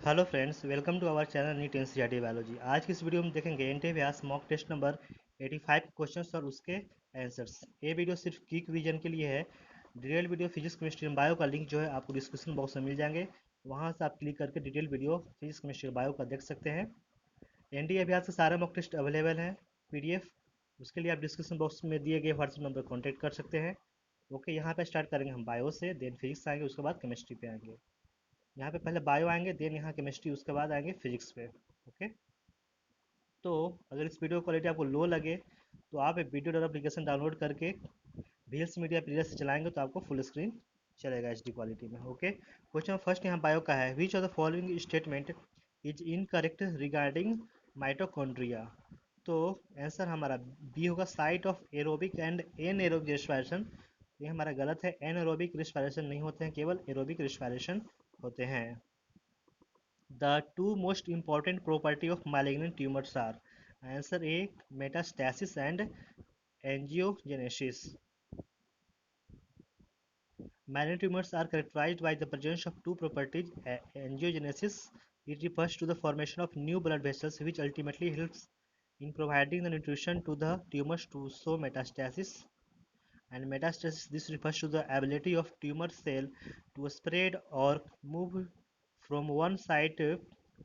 Hello friends, welcome to our channel NEET NCERT biology. आज की इस वीडियो में देखेंगे NTA Vyas mock test number 85 questions और उसके आंसर्स। ये वीडियो सिर्फ क्विक रिवीजन के लिए है। Detail video physics chemistry and bio का लिंक जो है आपको डिस्क्रिप्शन बॉक्स में मिल जाएंगे। वहाँ से आप क्लिक करके detail video physics chemistry bio का देख सकते हैं। एनटीए अभ्यास के सारे मॉक टेस्ट अवेलेबल हैं पीडीएफ। उसके लिए आप डिस्क्रिप्शन बॉक्स में दिए गए व्हाट्सएप नंबर कॉन्टैक्ट कर सकते हैं। ओके, यहाँ पे स्टार्ट करेंगे हम बायो से, देन फिजिक्स आएंगे, उसके बाद केमिस्ट्री पे आएंगे। यहाँ पे पहले बायो आएंगे, देन यहाँ केमिस्ट्री, उसके बाद आएंगे फिजिक्स पे। ओके, तो अगर इस वीडियो क्वालिटी आपको लो लगे तो आप एक वीडियो एप्लीकेशन डाउनलोड करके वीएल्स मीडिया प्लेयर से चलाएंगे तो आपको फुल स्क्रीन चलेगा एचडी क्वालिटी में। ओके, क्वेश्चन फर्स्ट यहाँ बायो का है, which of the following statement is incorrect regarding mitochondria. तो आंसर हमारा बी होगा, site of aerobic and anaerobic respiration. ये हमारा गलत है, एनएरोबिक रेस्पिरेशन नहीं होते हैं, केवल एरोबिक रेस्पिरेशन होते हैं। The two most important property of malignant tumors are answer A, metastasis and angiogenesis. Malignant tumors are characterized by the presence of two properties. Angiogenesis, it refers to the formation of new blood vessels which ultimately helps in providing the nutrition to the tumors to show metastasis. And metastasis, this refers to the ability of tumor cell to spread or move from one site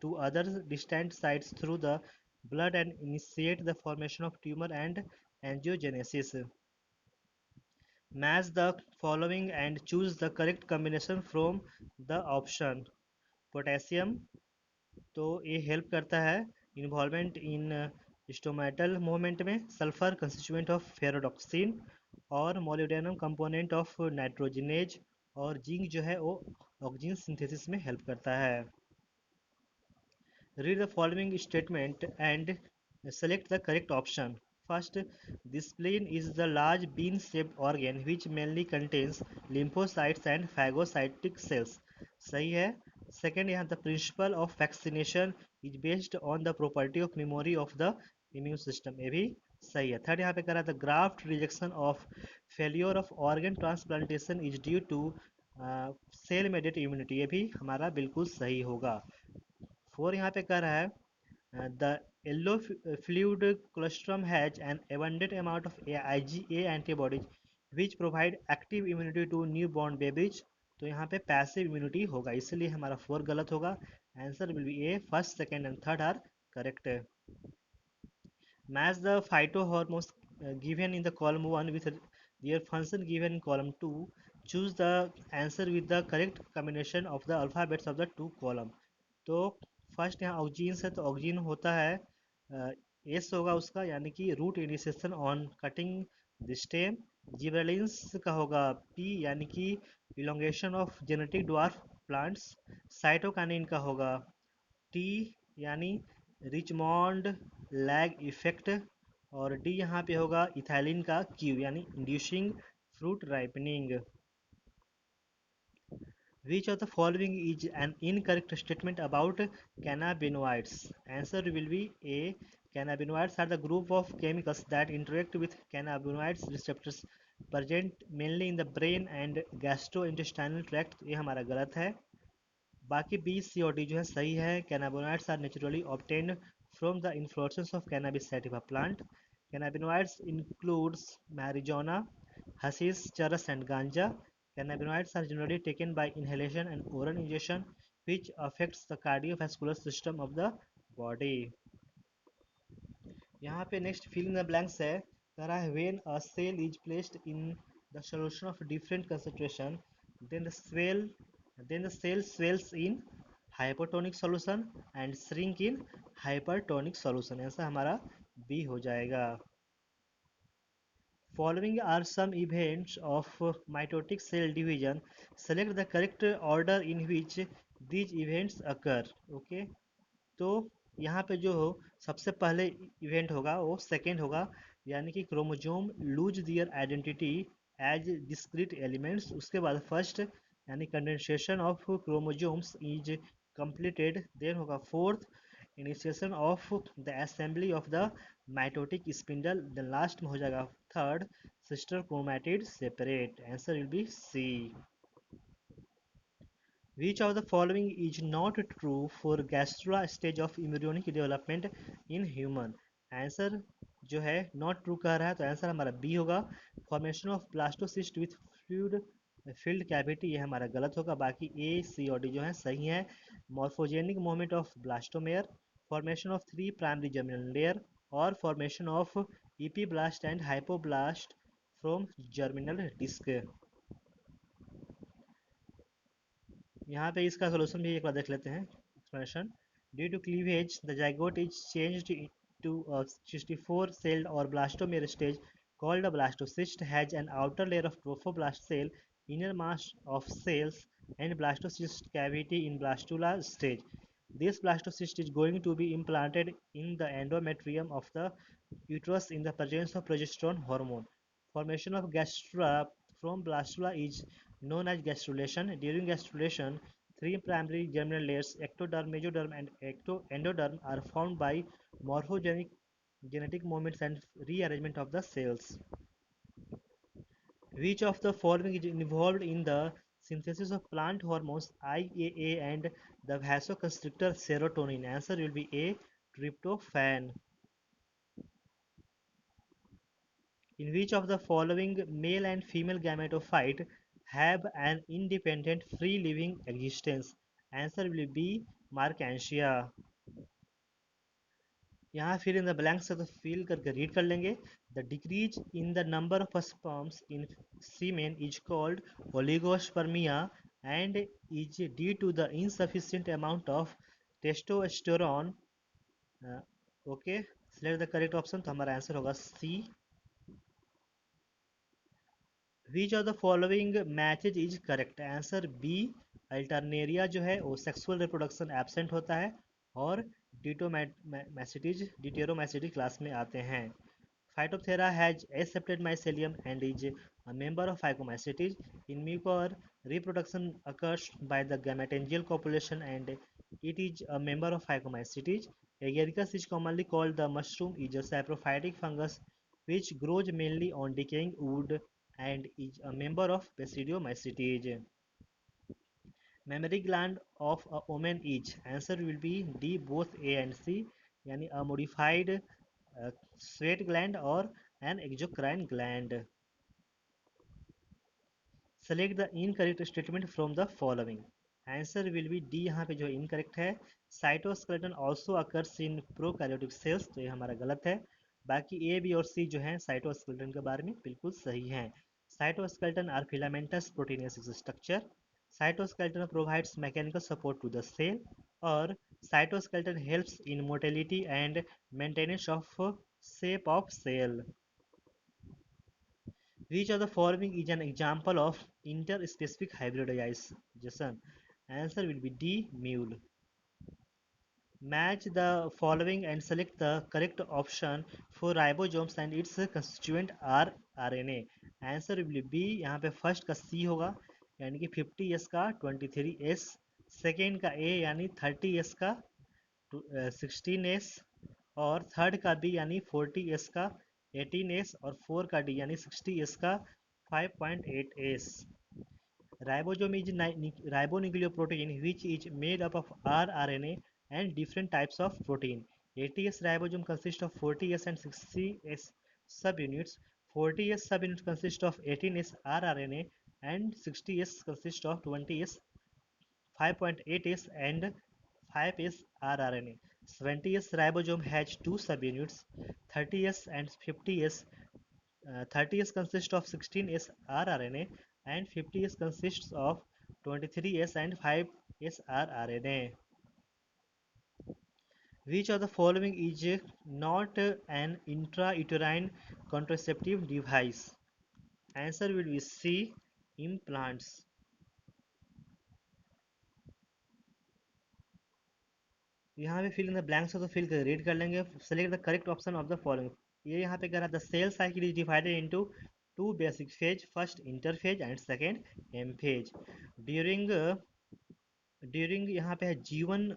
to other distant sites through the blood and initiate the formation of tumor and angiogenesis. Match the following and choose the correct combination from the option. Potassium, तो ये help करता है involvement in stomatal movement में। Sulphur constituent of फेरोडॉक्सिन, और molybdenum component of nitrogenase, और zinc जो है वो ऑक्सीजन सिंथेसिस में हेल्प करता है। Read the following statement and select the correct option. First, the spleen is the large bean-shaped organ which mainly contains lymphocytes and phagocytic cells. सही है। Second, यहाँ the principle of vaccination is based on the property of memory of the immune system. ये भी सही है। Third, यहाँ पे करा the graft rejection of failure of organ transplantation is due to cell mediated immunity. ये भी हमारा बिल्कुल सही होगा। फोर यहाँ पे कह रहा है the yellow fluid colostrum has an abundant amount of IgA antibodies which provide active immunity to newborn babies। तो यहाँ पे पैसिव इम्यूनिटी होगा, इसलिए हमारा फोर गलत होगा। Answer will be A, first second and third are correct. Match the phytohormones given in the column 1 with their function given in column 2. Choose the answer with the correct combination of the alphabets of the two column। तो first यहाँ auxin है, तो auxin होता है S होगा उसका, यानी कि root initiation on cutting the stem. Gibberellins का होगा पी, यानी कि elongation of genetic dwarf plants. Cytokinin का होगा टी, यानी रिचमॉन्ड लैग इफेक्ट। और डी यहाँ पे होगा इथाइलिन का क्यू, यानी inducing fruit ripening. Which of the following is an incorrect statement about cannabinoids? Answer will be A. Cannabinoids are the group of chemicals that interact with cannabinoids receptors present mainly in the brain and gastrointestinal tract। ये हमारा गलत है। बाकी B, सी और D जो है सही है। Cannabinoids are naturally obtained from the inflorescence of cannabis sativa plant. Cannabinoids includes marijuana, hashish, charas and ganja. Cannabinoids are generally taken by inhalation and oral ingestion, which affects the cardiovascular system of the body। यहाँ पे next fill in the blanks है, कह रहा है when a cell is placed in the solution of different concentration then the swell then the cell swells in hypotonic solution and shrink in hypertonic solution. ऐसा हमारा B हो जाएगा। Following are some events of mitotic cell division. Select the correct order in which these events occur. Okay, तो यहाँ पे जो हो सबसे पहले इवेंट होगा वो सेकेंड होगा, यानी कि chromosome lose their identity as discrete elements. उसके बाद फर्स्ट, यानी condensation of chromosomes is completed। Then होगा fourth, initiation of the assembly of the mitotic spindle. Then last में हो जाएगा third, sister chromatid separate. Answer will be C. Which of the following is not true for gastrula stage of embryonic development in human? Answer जो है not true कह रहा है, तो answer हमारा बी होगा। Formation of blastocyst with fluid filled cavity, ये हमारा गलत होगा। बाकी ए सी और डी जो है सही है। Morphogenic movement of blastomere, formation of 3 primary germinal layer, और formation of epiblast and hypoblast from germinal disc. यहाँ पे इसका सोल्यूशन भी एक बार देख लेते हैं। Explanation: due to cleavage the zygote is changed to 64 celled or blastomere stage called a blastocyst, has an outer layer of trophoblast cell, inner mass of cells, and blastocyst cavity in blastula stage. This blastocyst is going to be implanted in the endometrium of the uterus in the presence of progesterone hormone. Formation of gastrula from blastula is known as gastrulation. During gastrulation, three primary germinal layers, ectoderm, mesoderm, and endoderm, are formed by morphogenic genetic movements and rearrangement of the cells. Which of the following is involved in the synthesis of plant hormones IAA and the vasoconstrictor serotonin? Answer will be A, tryptophan. In which of the following male and female gametophyte have an independent free living existence? Answer will be Markantia. यहाँ फिर in the blank से तो fill करके read कर लेंगे। The decrease in the number of sperms in semen is called oligospermia and is due to the insufficient amount of testosterone. Okay, select the correct option, तो हमारा answer होगा C. Which of the following matches is correct? Answer B, alternaria जो है वो sexual reproduction absent होता है और डिटेरोमैसिटीज class में आते हैं। Phytophthora has accepted mycelium and is a member of Phycomycetes. In Mucor, reproduction occurs by the gametangial copulation and it is a member of Phycomycetes. Agaricus is commonly called the mushroom, is a saprophytic fungus which grows mainly on decaying wood and is a member of Basidiomycetes. Mammary gland of a woman is, answer will be D, both A and C, यानी a modified sweat gland or an exocrine gland. Select the incorrect statement from the following. Answer will be D, यहाँ पे जो incorrect है। Cytoskeleton also occurs in prokaryotic cells, तो ये हमारा गलत है। बाकी A, B और C जो हैं साइटोस्केलेटन के बारे में बिल्कुल सही हैं। Cytoskeleton are filamentous proteinaceous structure. Cytoskeleton provides mechanical support to the cell, और cytoskeleton helps in motility and maintenance of shape of cell. Which of the following is an example of interspecific hybridization? Answer will be D, mule. Match the following and select the correct option for ribosomes and its constituent rRNA. Answer will be B, यहाँ पे first का C होगा यानी कि 50S का 23S, second का A यानी 30S का 16S, और थर्ड का बी यानी 40S का 18S, और फोर का डी यानी 60S का 5.8S. Ribosome is ribonucleoprotein which is made up of rRNA and different types of protein. 80S ribosome consists of 40S and 60S subunits. 40S subunits consist of 18S rRNA and 60S consist of 20S, 5.8S and 5S rRNA. 70S ribosome has two subunits, 30S and 50S. 30S consists of 16S rRNA and 50S consists of 23S and 5S rRNA. Which of the following is not an intrauterine contraceptive device? Answer will be C, implants. यहाँ पे fill in the blanks हो तो fill कर read कर लेंगे। Select the correct option of the following. ये यहाँ पे कह रहा है the cell cycle is divided into two basic phase, first interphase and second M phase. During during यहाँ पे है G one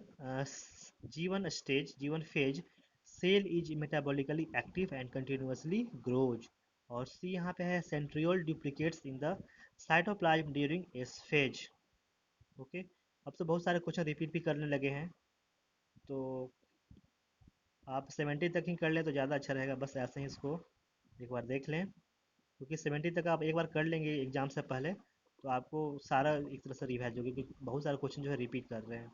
phase, cell is metabolically active and continuously grows. और सी यहाँ पे है centriole duplicates in the cytoplasm during S phase. Okay, अब तो बहुत सारे क्वेश्चन रिपीट भी करने लगे हैं, तो आप 70 तक ही कर लें तो ज़्यादा अच्छा रहेगा। बस ऐसे ही इसको एक बार देख लें, क्योंकि 70 तक आप एक बार कर लेंगे एग्ज़ाम से पहले तो आपको सारा एक तरह से रिवाइज होगी, क्योंकि बहुत सारे क्वेश्चन जो है रिपीट कर रहे हैं।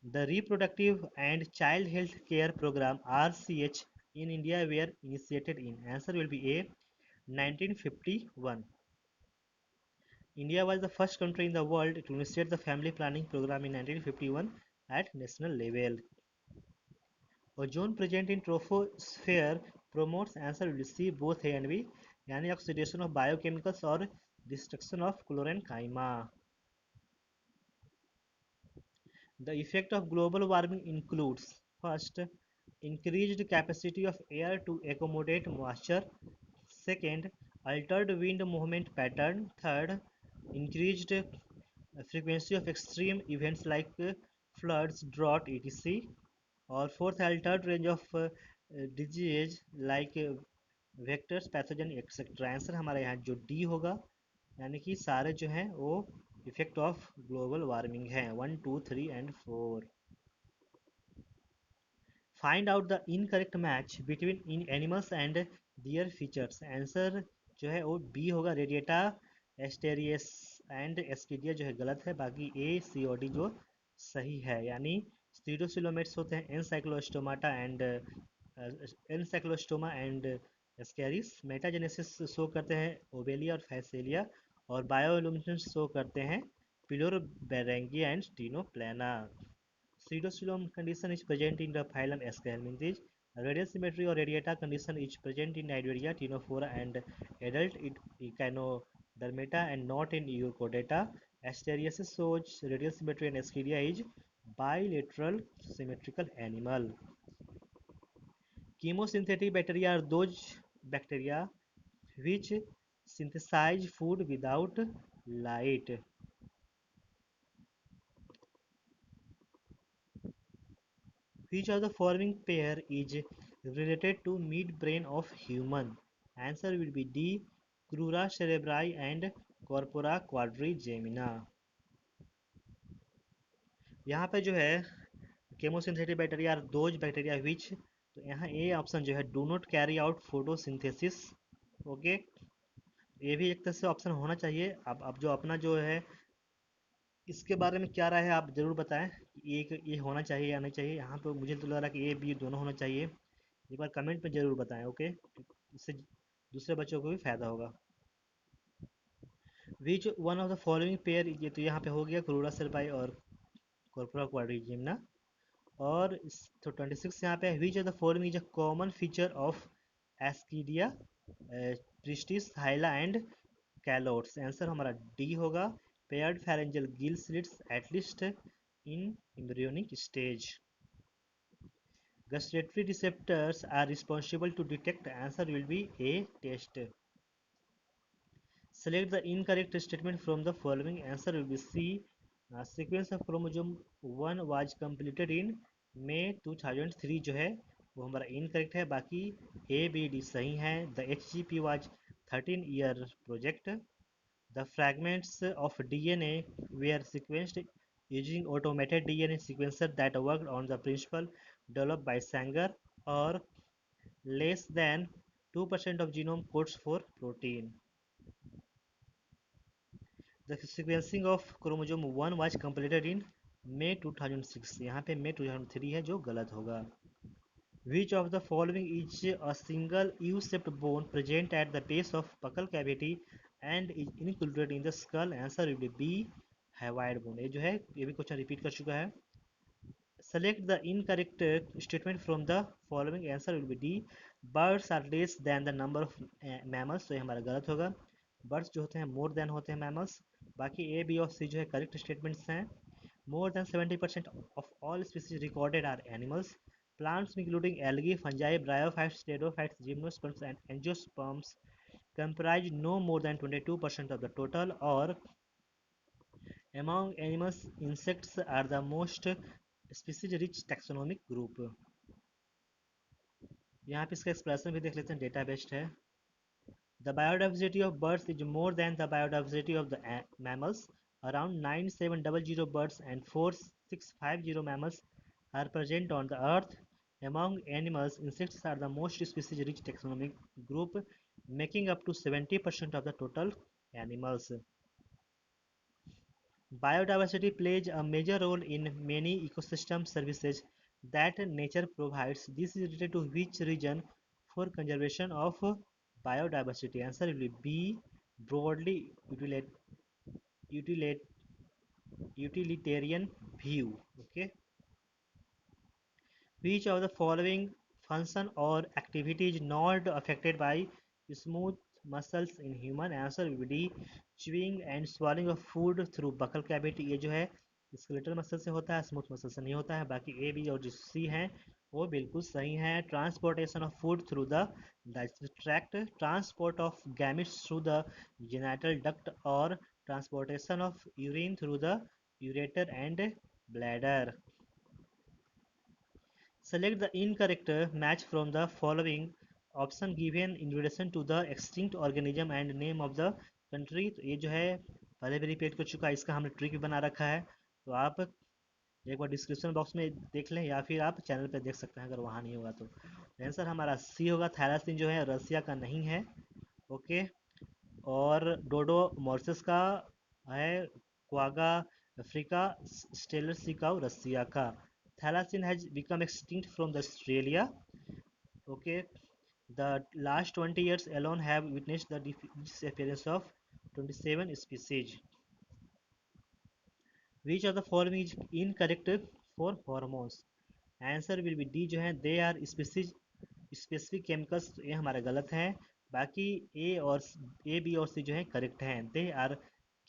The reproductive and child health care program RCH in India were initiated in? Answer will be A, 1951. India was the first country in the world to initiate the family planning program in 1951 at national level. Ozone present in troposphere promotes, answer will be C, both A and B, यानी oxidation of biochemicals और destruction of chloroenchyma. The effect of global warming includes: first, increased capacity of air to accommodate moisture; second, altered wind movement pattern; third, increased frequency of extreme events like floods, drought, etc. और fourth, altered range of disease like vectors, pathogen, etc. Answer हमारा यहाँ जो D होगा, यानी कि सारे जो हैं वो इफेक्ट ऑफ ग्लोबल वार्मिंग हैं, 1, 2, 3 and 4. Find out the incorrect match between in animals and their features. Answer जो है वो बी होगा, रेडिएटा, एस्टेरियस एंड एस्किडिया जो है गलत है, बाकी ए, सी और डी जो सही है। यानी स्टीरोसिलोमेट्स होते हैं ancylostomata and ancylostoma and ascaris. Metagenesis show करते हैं ओबेलिया और फैसेलिया, और बायोलुमिनेंस शो करते हैं पिलोरबेरेंगिया and स्टीनोप्लाना. Pseudosylum condition is present in the phylum Aschelminthis. Radial symmetry or radiata condition is present in Nidoria, Ctenophora and adult Echinodermata and not in Euchordata. Asteriasis shows radial symmetry and Ascidia is bilateral symmetrical animal. Chemosynthetic bacteria are those bacteria which synthesize food without light. Which of the following pair is related to midbrain of human? Answer will be D, Crura cerebri and Corpora quadrigemina. यहाँ पे जो है chemosynthetic bacteria are those bacteria which, तो यहाँ A option जो है do not carry out photosynthesis. Okay, ये भी एक तरह से ऑप्शन होना चाहिए. अब जो अपना जो है इसके बारे में क्या राय है आप ज़रूर बताएं, ये होना चाहिए या नहीं चाहिए. यहाँ पे मुझे तो लग रहा है कि ए बी दोनों होना चाहिए. एक बार कमेंट में ज़रूर बताएं. ओके, इससे दूसरे बच्चों को भी फ़ायदा होगा. Which one of the following pair, ये तो यहाँ पे हो गया क्रोरा सेल्पाई और कॉर्पोरा क्वाड्रिजिम्ना. और तो 26 यहाँ पे है, which of the following is a common feature of ascidia pristis hyla and calotes. Answer हमारा डी होगा, paired pharyngeal gill slits at least in embryonic stage. Gustatory receptors are responsible to detect, answer will be A, taste. Select the incorrect statement from the following, answer will be C. Sequence of chromosome 1 was completed in May 2003 जो है वो हमारा incorrect है, बाकी A, B, D सही है. The HGP was 13-year project. The fragments of DNA were sequenced using automated DNA sequencer that worked on the principle developed by Sanger, or less than 2% of genome codes for protein. The sequencing of chromosome 1 was completed in May 2006. यहाँ पे May 2003 है जो गलत होगा. Which of the following is a single U-shaped bone present at the base of buccal cavity and is included in the skull? Answer will be B, hyoid bone. ये जो है ये भी क्वेश्चन रिपीट कर चुका है. Select the incorrect statement from the following, answer will be D. Birds are less than the number of mammals. तो ये हमारा गलत होगा. Birds जो होते हैं more than होते हैं mammals. बाकी A, B और C जो है correct statements हैं. More than 70% of all species recorded are animals. Plants including algae, fungi, bryophytes, pteridophytes, gymnosperms and angiosperms comprise no more than 22% of the total. Or among animals, insects are the most species rich taxonomic group. यहाँ पे इसका expression भी देख लेते हैं, data based है. The biodiversity of birds is more than the biodiversity of the mammals. Around 9700 birds and 4650 mammals are present on the earth. Among animals, insects are the most species-rich taxonomic group, making up to 70% of the total animals. Biodiversity plays a major role in many ecosystem services that nature provides. This is related to which region for conservation of biodiversity? Answer will be B. Broadly utilit- utilitarian view. Okay. Which of the following function or activity is not affected by smooth muscles in human? Answer will be D. Chewing and swallowing of food through buccal cavity. ये जो है skeletal muscle से होता है, smooth muscle से नहीं होता है. बाकी ए बी और जो सी हैं वो बिल्कुल सही हैं. Transportation of food through the digestive tract, transport of gametes through the genital duct और transportation of urine through the ureter and bladder. Select the incorrect match from the following option given in relation to the extinct organism and name of the country. तो ये जो है पहले भी repeat कर चुका है, इसका हमने ट्रिक भी बना रखा है, तो आप एक बार डिस्क्रिप्शन बॉक्स में देख लें या फिर आप चैनल पे देख सकते हैं अगर वहाँ नहीं होगा तो. आंसर हमारा सी होगा. थैलासिन जो है रसिया का नहीं है. ओके. और डोडो मॉर्सिस का है. Quagga Africa. स्टेलर सिकाउ रसिया का. Thalassin has become extinct from the Australia. Okay, the last 20 years alone have witnessed the disappearance of 27 species. Which of the following is incorrect for hormones? Answer will be D. जो है they are species specific chemicals. तो ये हमारा गलत है. बाकी A B और सी जो है करेक्ट हैं. they are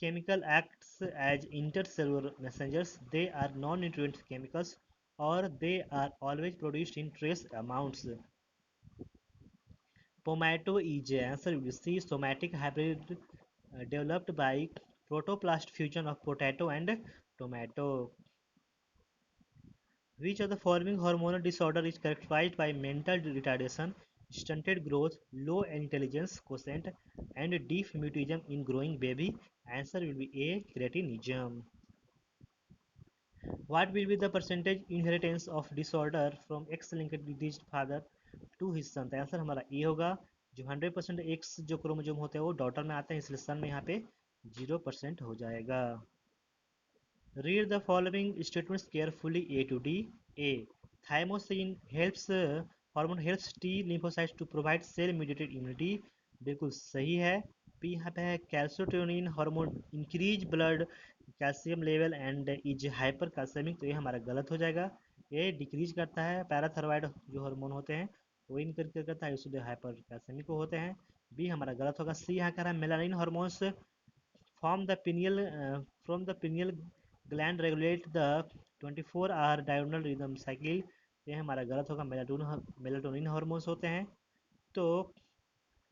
chemical acts as intercellular messengers. They are non-nutrient chemicals or they are always produced in trace amounts. Pomato is answer will be C. Somatic hybrid developed by protoplast fusion of potato and tomato. Which of the following hormonal disorder is characterized by mental retardation, stunted growth, low intelligence quotient, and deaf mutism in growing baby? Answer will be A. Cretinism. What will be the percentage inheritance of disorder from X-linked diseased father to his son? तो answer हमारा ए होगा. जो 100% x जो chromosome होते हैं वो daughter में आते हैं, इसलिए सन में यहाँ पे 0% हो जाएगा. Read the following statements carefully. A to D. A. Thymosin helps hormone helps T lymphocytes to provide cell mediated immunity. बिल्कुल सही है. P यहाँ पे है calcitonin hormone increase blood calcium level and is hypercalcaemic. तो ये हमारा गलत हो जाएगा. ए डिक्रीज करता है. पैराथायरॉयड जो हार्मोन होते हैं वो इनकर करता है, इसलिए हाइपर कैल्शियमिक होते हैं. बी हमारा गलत होगा. सी यहाँ कह रहा है melanin hormones from the pineal gland regulate the 24-hour diurnal rhythm cycle. ये हमारा गलत होगा. मेलाटोनिन हार्मोन्स होते हैं. तो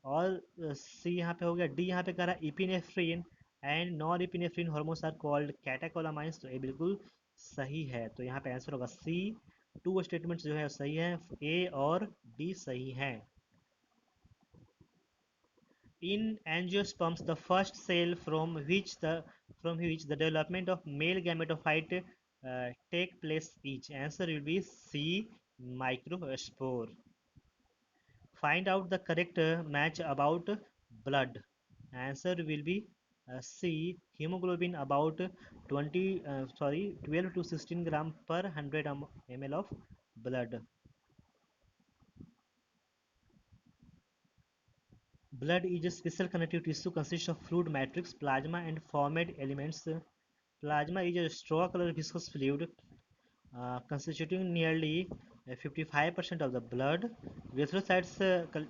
और सी यहाँ पे हो गया. डी यहाँ पे कह रहा है epinephrine and non epinephrine hormones are called catecholamines. तो ये बिल्कुल सही है. तो यहाँ पे आंसर होगा सी. टू स्टेटमेंट्स जो है सही है. ए और डी सही है. In angiosperms, the first cell from which the development of male gametophyte take place each. Answer will be C. Microspore. Find out the correct match about blood. Answer will be C. Hemoglobin about 12 to 16 gram per 100 ml of blood. Blood is a special connective tissue consists of fluid matrix, plasma, and formed elements. Plasma is a straw-colored viscous fluid constituting nearly 55% of the blood. Erythrocytes,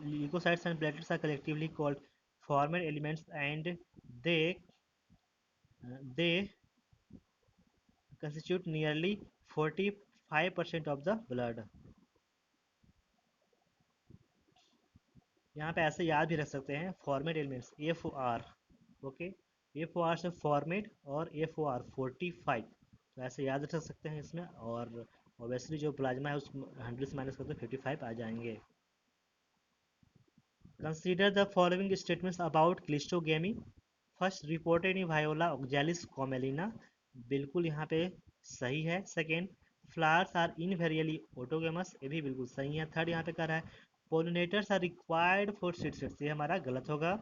leukocytes, and platelets are collectively called formed elements, and they constitute nearly 45% of the blood. यहाँ पे ऐसे याद भी रख सकते हैं format elements F O R. Okay. F O R से format और एफ ओ आर 45. तो ऐसे याद रख सकते हैं इसमें. और ऑब्वियसली जो प्लाज्मा है उस 100 से माइनस करते 55 आ जाएंगे. Consider the following statements about cleistogamy. First reported in viola oxalis commelina, बिल्कुल यहाँ पे सही है। Second, flowers are invariably autogamous, ये भी बिल्कुल सही है। थर्ड यहाँ पे कह रहा है pollinators are required for seeds, ये हमारा गलत होगा।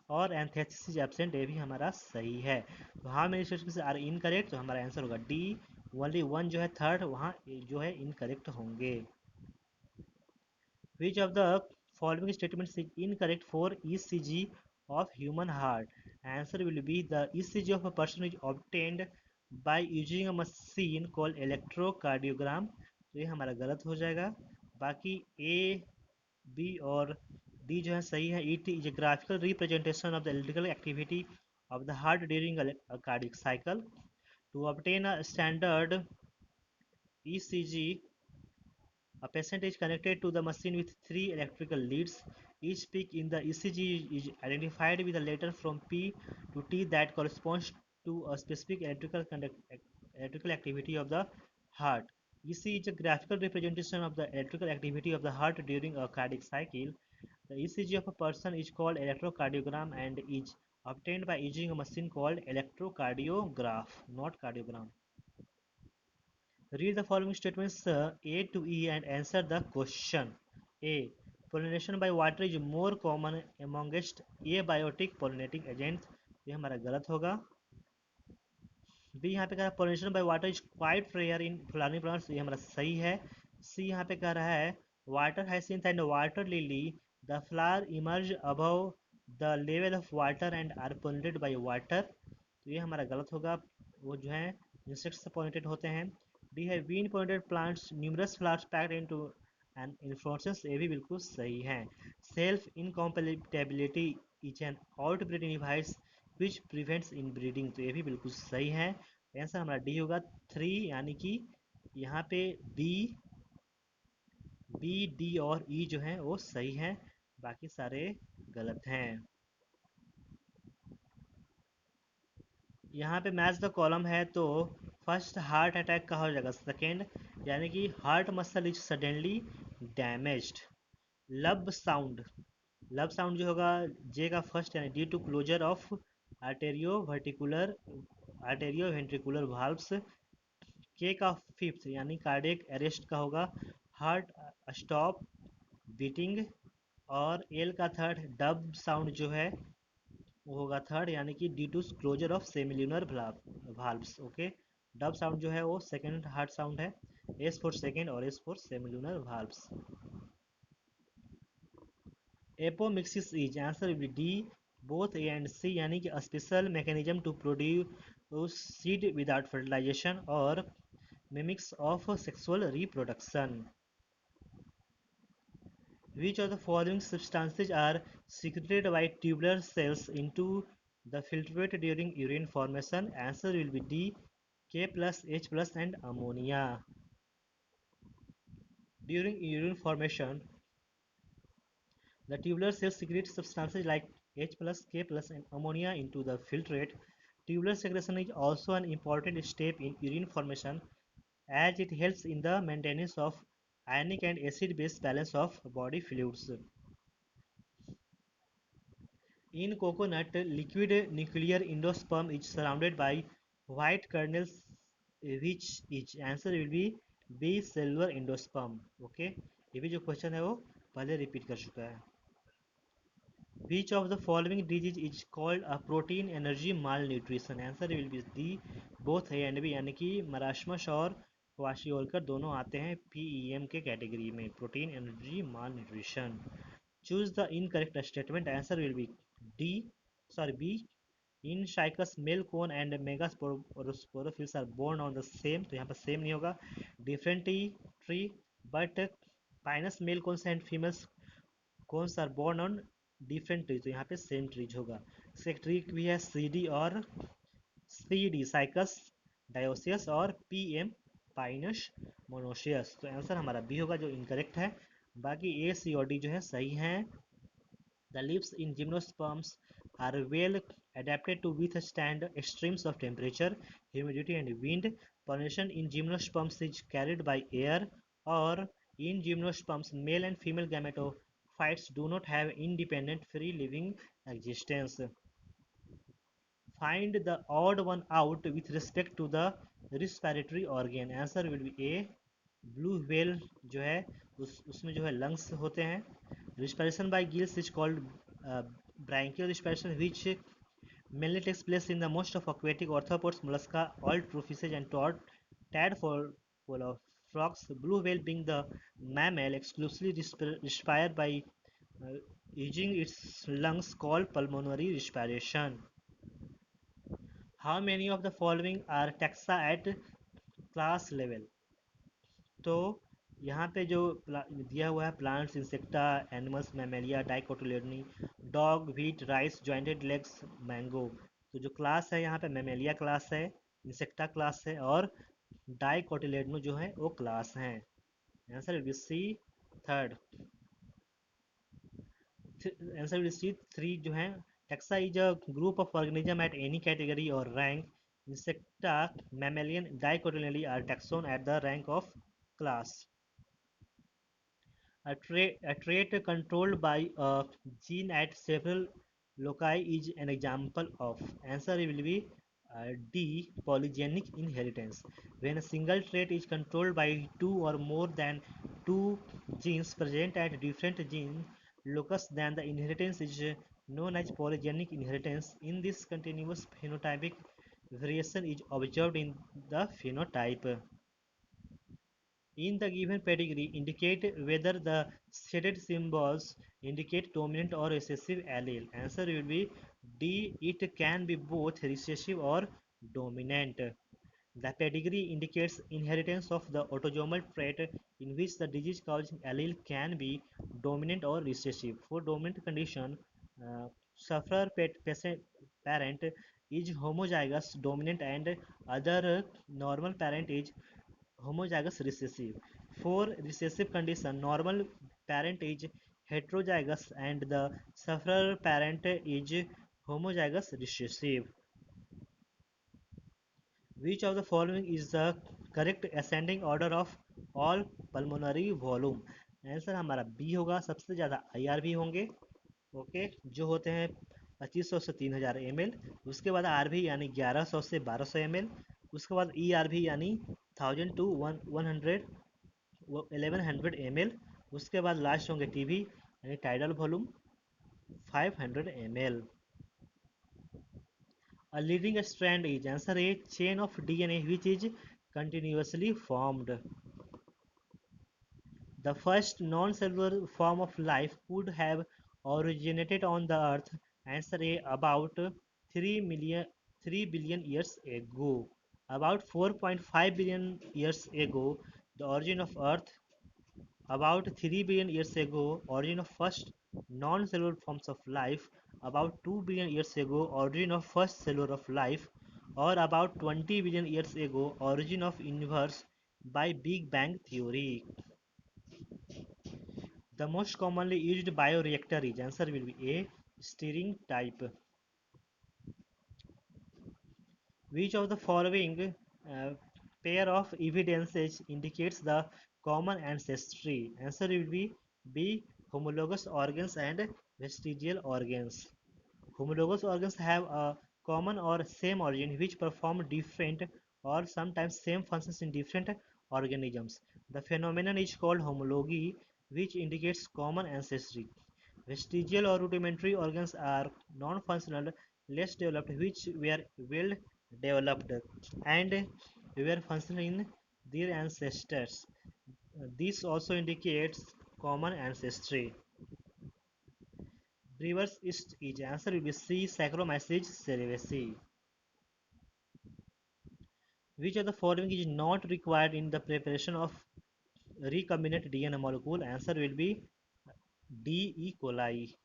और एंथेसिस इज एब्सेंट, ये भी हमारा सही है। तो how many statements are incorrect, तो हमारा आंसर होगा डी, ओनली वन जो है थर्ड वहाँ जो है इनकरेक्ट होंगे। Which of the following statements is incorrect for ECG of human heart? Answer will be the ECG of a person is obtained by using a machine called electrocardiogram. तो ये हमारा गलत हो जाएगा। बाकी ए, बी और D जो है सही है। It is a graphical representation of the electrical activity of the heart during a cardiac cycle. To obtain a standard ECG, a patient is connected to the machine with three electrical leads. Each peak in the ECG is identified with a letter from P to T that corresponds to a specific electrical activity of the heart. ECG is a graphical representation of the electrical activity of the heart during a cardiac cycle. The ECG of a person is called electrocardiogram and is obtained by using a machine called electrocardiograph, not cardiogram. Read the following statements A to E and answer the question. A. Pollination by water is more common amongst abiotic pollinating agents. ये हमारा गलत होगा। B यहाँ पे कह रहा है pollination by water is quite rare in flowering plants, ये हमारा सही है। सी यहाँ पे कह रहा है water hyacinth and water lily the flower emerge above the level of water and are pollinated by water, तो ये हमारा गलत होगा। वो जो है इंसेक्ट से पोलिनेटेड होते हैं। डी है wind pollinated plants numerous flowers packed into and inflorescence, ये भी बिल्कुल सही है। Self incompatibility is an outbreeding device which prevents in breeding, तो ये भी बिल्कुल सही है। आंसर हमारा डी होगा थ्री, यानी कि यहाँ पे बी, डी और ई जो है वो सही है, बाकी सारे गलत हैं। यहाँ पे मैच द कॉलम है, तो फर्स्ट हार्ट अटैक का हो जाएगा। सेकेंड यानी कि heart muscle is suddenly damaged. Lub sound, lub sound जो होगा जे का फर्स्ट यानी due to closure of arterio verticular arterio ventricular valves. K का फिफ्थ यानी कार्डियक अरेस्ट का होगा हार्ट स्टॉप बीटिंग। और एल का थर्ड डब साउंड जो है वो होगा थर्ड, यानी कि due to closure of semilunar valves. Okay, dub sound जो है वो सेकंड हार्ट साउंड है। एस फॉर सेकंड और S for semilunar valves. Apomixis is answer will be D, both A and C, यानी कि special mechanism to produce seed without fertilization और mimics of sexual reproduction. Which of the following substances are secreted by tubular cells into the filtrate during urine formation? Answer will be D, K plus, H plus and ammonia. During urine formation, the tubular cells secrete substances like H plus, K plus and ammonia into the filtrate. Tubular secretion is also an important step in urine formation as it helps in the maintenance of ionic and acid-base balance of body fluids. In coconut, liquid nuclear endosperm is surrounded by white kernels, which each answer will be B, cellular endosperm. Okay, ये भी जो question है वो पहले repeat कर चुका है। Which of the following disease is called a protein energy malnutrition? Answer will be D, both A and B, यानी कि मराशमस और क्वाशियोलकर दोनों आते हैं PEM के कैटेगरी में, protein energy malnutrition. Choose the incorrect statement. Answer will be D, sorry B, in cycas male cone and megasporophylls are borne on the same, तो यहाँ पर सेम नहीं होगा, different tree, but pinus male cones and females cones are borne on different tree, तो यहाँ पे same trees होगा। इसका एक ट्री भी है सी डी और सी डी साइकस डायोसियस और पी एम पाइनस मोनोशियस, तो आंसर हमारा बी होगा जो इनकरेक्ट है। बाकी ए सी और डी जो है सही है। The leaves in gymnosperms are well adapted to withstand extremes of temperature, humidity and wind. Pollination in gymnosperms is carried by air, or in gymnosperms male and female gametophytes do not have independent free living existence. Find the odd one out with respect to the respiratory organ. Answer will be A. Blue whale जो है उसमें जो है lungs होते हैं. Respiration by gills is called branchial respiration, which mainly takes place in the most of aquatic arthropods, mollusca, all true fishes and tadpole of frogs. Blue whale being the mammal exclusively respire by uh, using its lungs called pulmonary respiration. How many of the following are taxa at class level? तो यहाँ पे जो दिया हुआ है plants, insecta, animals, mammalia, dicotyledonae, dog, wheat, rice, jointed legs, mango. तो जो class है यहाँ पे मैमेलिया क्लास है, इंसेक्टा क्लास है और डाइकोटिलेडनो जो है वो क्लास है. Answer will be C third. Answer will C three जो है. Taxa is a group of organism at any category और rank. Insecta, mammalian, dicotyledonae are taxon at the rank of class. A trait controlled by a gene at several loci is an example of. Answer will be D. Polygenic inheritance. When a single trait is controlled by two or more than two genes present at different gene locus, then the inheritance is known as polygenic inheritance. In this, continuous phenotypic variation is observed in the phenotype in the given pedigree. Indicate whether the shaded symbols indicate dominant or recessive allele. Answer will be D. It can be both recessive or dominant. The pedigree indicates inheritance of the autosomal trait in which the disease-causing allele can be dominant or recessive. For dominant condition, sufferer parent is homozygous dominant and other normal parent is homozygous recessive. For recessive condition, normal parent is heterozygous and the sufferer parent is homozygous recessive. Which of the following is the correct ascending order of all pulmonary volume? Answer हमारा B होगा. सबसे ज़्यादा IRV होंगे, okay, जो होते हैं 2500 से 3000 ml. उसके बाद RV यानी 1100 से 1200 ml. उसके बाद ERV यानी 1000 to 1100 ml. उसके बाद लास्ट होंगे TV यानी tidal volume 500 ml. A leading strand is answer A. Chain of DNA which is continuously formed. The first non-cellular form of life could have originated on the earth. Answer A. About 3 billion years ago. About 4.5 billion years ago, the origin of earth. About 3 billion years ago, origin of first non-cellular forms of life. About 2 billion years ago, origin of first cellular of life. Or about 20 billion years ago, origin of universe by Big Bang theory. The most commonly used bioreactor is answer will be A. Stirring type. Which of the following pair of evidences indicates the common ancestry? Answer will be B. Homologous organs and vestigial organs. Homologous organs have a common or same origin which perform different or sometimes same functions in different organisms. The phenomenon is called homology, which indicates common ancestry. Vestigial or rudimentary organs are non-functional, less developed, which were well developed and were functional in their ancestors. This also indicates common ancestry. Brewer's yeast is answer will be C. Saccharomyces cerevisiae. Which of the following is not required in the preparation of recombinant DNA molecule? Answer will be D. E. coli.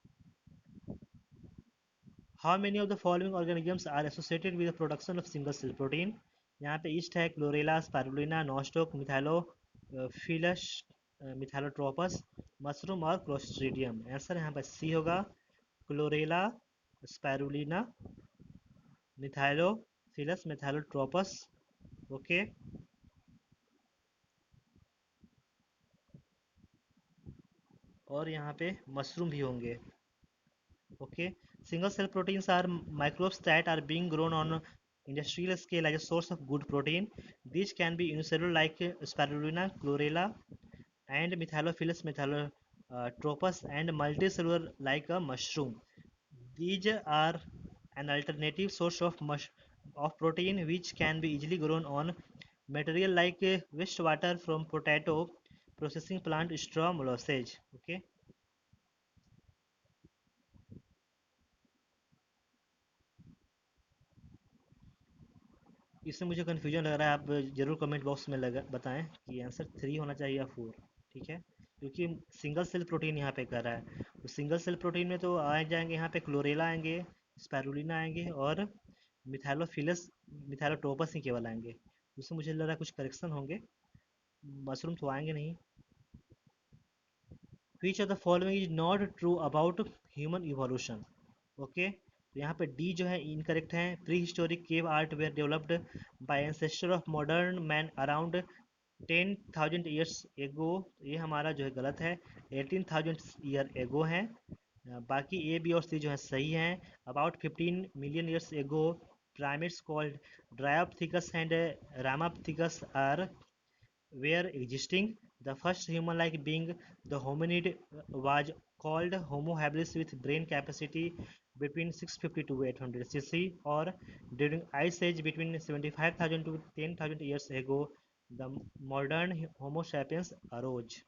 How many of the following organisms are associated with the production of single cell protein? यहाँ पे yeast है, chlorella, spirulina, nostoc, methylophilus, methylotrophus, mushroom और clostridium. Answer यहाँ पर C होगा. Chlorella, spirulina, methylophilus, methylotrophus. Okay, और यहाँ पे मशरूम भी होंगे. Okay, Single cell proteins are microbes that are being grown on industrial scale as a source of good protein. These can be unicellular like spirulina, chlorella, and Methylophilus methyllotropus, and multicellular like a mushroom. These are an alternative source of protein which can be easily grown on material like wastewater from potato processing plant, straw, molasses. Okay, इससे मुझे confusion लग रहा है, आप जरूर comment box में लगा बताएं कि आंसर 3 होना चाहिए या 4। ठीक है, क्योंकि सिंगल सेल प्रोटीन यहाँ पे कर रहा है, तो सिंगल सेल प्रोटीन में तो आ जाएंगे यहाँ पे क्लोरेला आएंगे, स्पाइरुलिना आएंगे और मिथाइलोफिलस मिथाइलोट्रोपस ही केवल आएंगे। उससे मुझे लग रहा है कुछ करेक्शन होंगे, मशरूम तो आएंगे नहीं। Which of the following is not true about human evolution. Okay, तो यहाँ पे डी जो है इनकरेक्ट है। Prehistoric cave art were developed by ancestor of modern man around 10,000 years ago. ये हमारा जो है गलत है, 18,000 ईयर एगो है। बाकी ए बी और सी जो है सही हैं। About 15 million years ago primates called Dryopithecus and Ramapithecus are were existing. The first human-like being, the hominid, was called Homo habilis with brain capacity between 650 to 800 cc, or during Ice Age between 75,000 to 10,000 years ago, the modern Homo sapiens arose.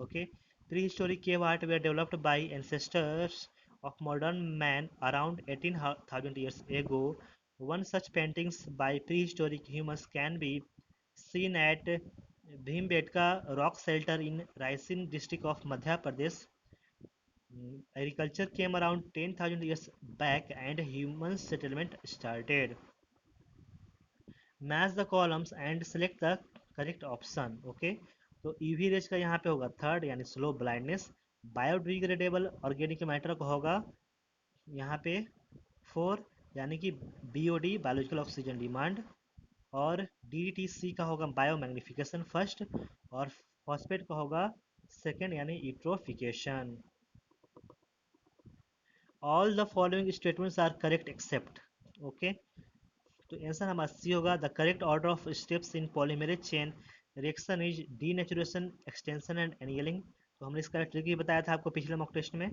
Okay, prehistoric cave art were developed by ancestors of modern man around 18,000 years ago. One such paintings by prehistoric humans can be seen at Bhimbetka rock shelter in Raisen district of Madhya Pradesh. Agriculture came around 10,000 years back and human settlement started. Match the columns and select the correct option. Okay, तो UV rays का यहाँ पे होगा third यानी slow blindness. Biodegradable organic matter का होगा यहाँ पे फोर यानी कि बीओडी बायोलॉजिकल ऑक्सीजन डिमांड, और डीटीसी का होगा बायो मैग्निफिकेशन फर्स्ट, और फॉस्फेट का होगा सेकेंड यानी eutrophication. All the following statements are correct except. Okay, तो आंसर हमारा सी होगा। The correct order of steps in polymerase chain reaction is denaturation, extension and annealing. तो हमने इसका ट्रिक भी बताया था आपको पिछले मॉक टेस्ट में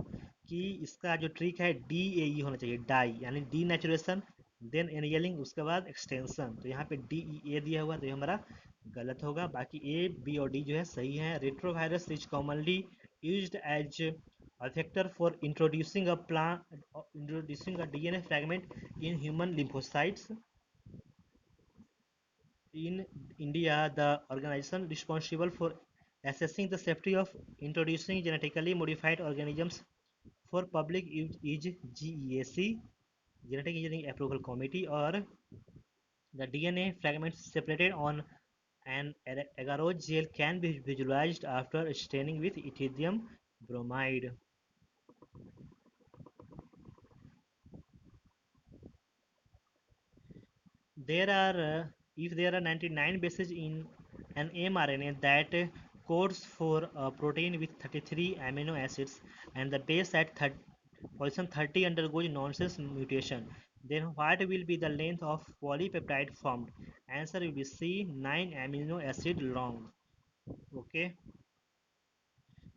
कि इसका जो ट्रिक है डी ए ई होना चाहिए, डाई यानी डी नेचुरेशन, देन एनियलिंग, उसके बाद एक्सटेंशन। तो यहाँ पे डी ई ए दिया हुआ तो ये हमारा गलत होगा। बाकी ए बी और डी जो है सही है। Retrovirus is commonly used as a vector for introducing a DNA fragment in human lymphocytes. In India, the organization responsible for assessing the safety of introducing genetically modified organisms for public use is GEAC, Genetic Engineering Approval Committee, or the DNA fragments separated on an agarose gel can be visualized after staining with ethidium bromide. There are if there are 99 bases in an mRNA that codes for a protein with 33 amino acids, and the base at position 30 undergoes nonsense mutation, then what will be the length of polypeptide formed? Answer will be C, 9 amino acid long. Okay,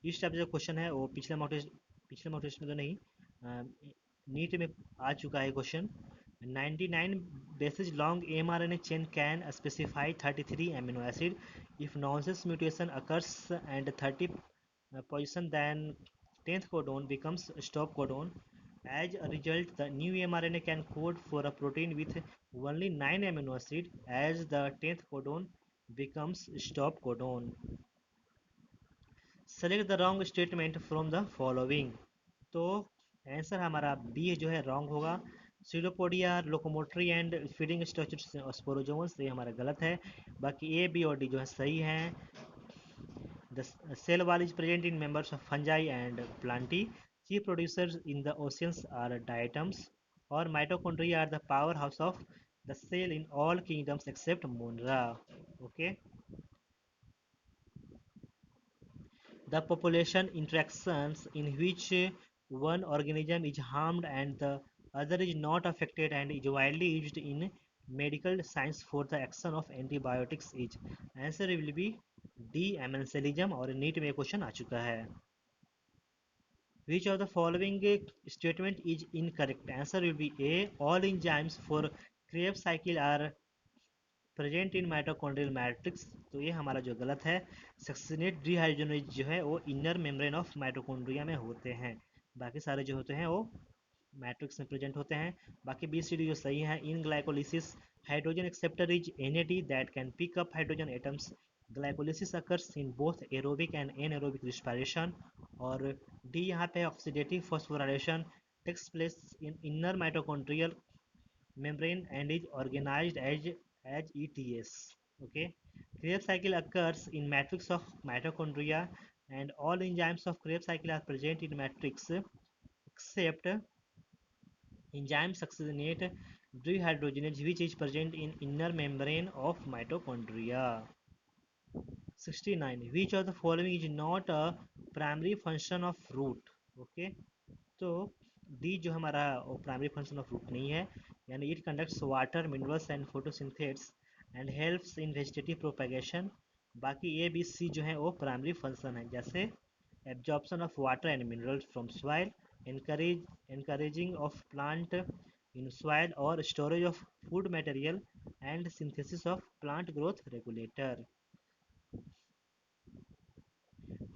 इस type का question है वो पिछले mock test में तो नहीं, NEET में आ चुका है question. 99 bases long mRNA chain can specify 33 amino acid. If nonsense mutation occurs and 30 position, then 10th codon becomes stop codon. As a result, the new mRNA can code for a protein with only 9 amino acid as the 10th codon becomes stop codon. Select the wrong statement from the following. तो answer हमारा B जो है wrong होगा। Pseudopodia locomotory and feeding structure sporozoans, ये हमारा गलत है। बाकी ए बी और डी जो है सही है। The cell wall is present in members of fungi and plantae. Chief producers in the oceans are diatoms, और mitochondria are the powerhouse of the cell in all kingdoms except monera. Okay, the population interactions in which one organism is harmed and the other is not affected and is widely used in medical science for the action of antibiotics is answer will be D एमेंसेलिज्म और NEET में question आ चुका है which of the following statement is incorrect answer will be A all enzymes for Krebs cycle are present in mitochondrial matrix तो ये हमारा जो गलत है सक्सिनेट डिहाइड्रोजनेज जो है वो इनर मेम्ब्रेन ऑफ माइटोकॉन्ड्रिया में होते हैं बाकी सारे जो होते हैं वो मैट्रिक्स में प्रेजेंट होते हैं बाकी बी सी डी जो सही है in glycolysis hydrogen acceptor is NAD that can pick up hydrogen atoms glycolysis occurs in both aerobic and anaerobic respiration और डी यहाँ पे oxidative phosphorylation takes place in inner mitochondrial membrane and is organized as ETS. Okay, Krebs cycle occurs in matrix of mitochondria, and all enzymes of Krebs cycle are present in matrix except enzyme succinate dehydrogenase, which is present in inner membrane of mitochondria. 69. Which of the following is not a primary function of root? Okay, तो D जो हमारा primary function of root नहीं है यानी it conducts water minerals and photosynthates and helps in vegetative propagation बाकी A B C जो है वो प्राइमरी फंक्शन है जैसे absorption of water and minerals from soil encouraging of plant in soil or storage of food material and synthesis of plant growth regulator.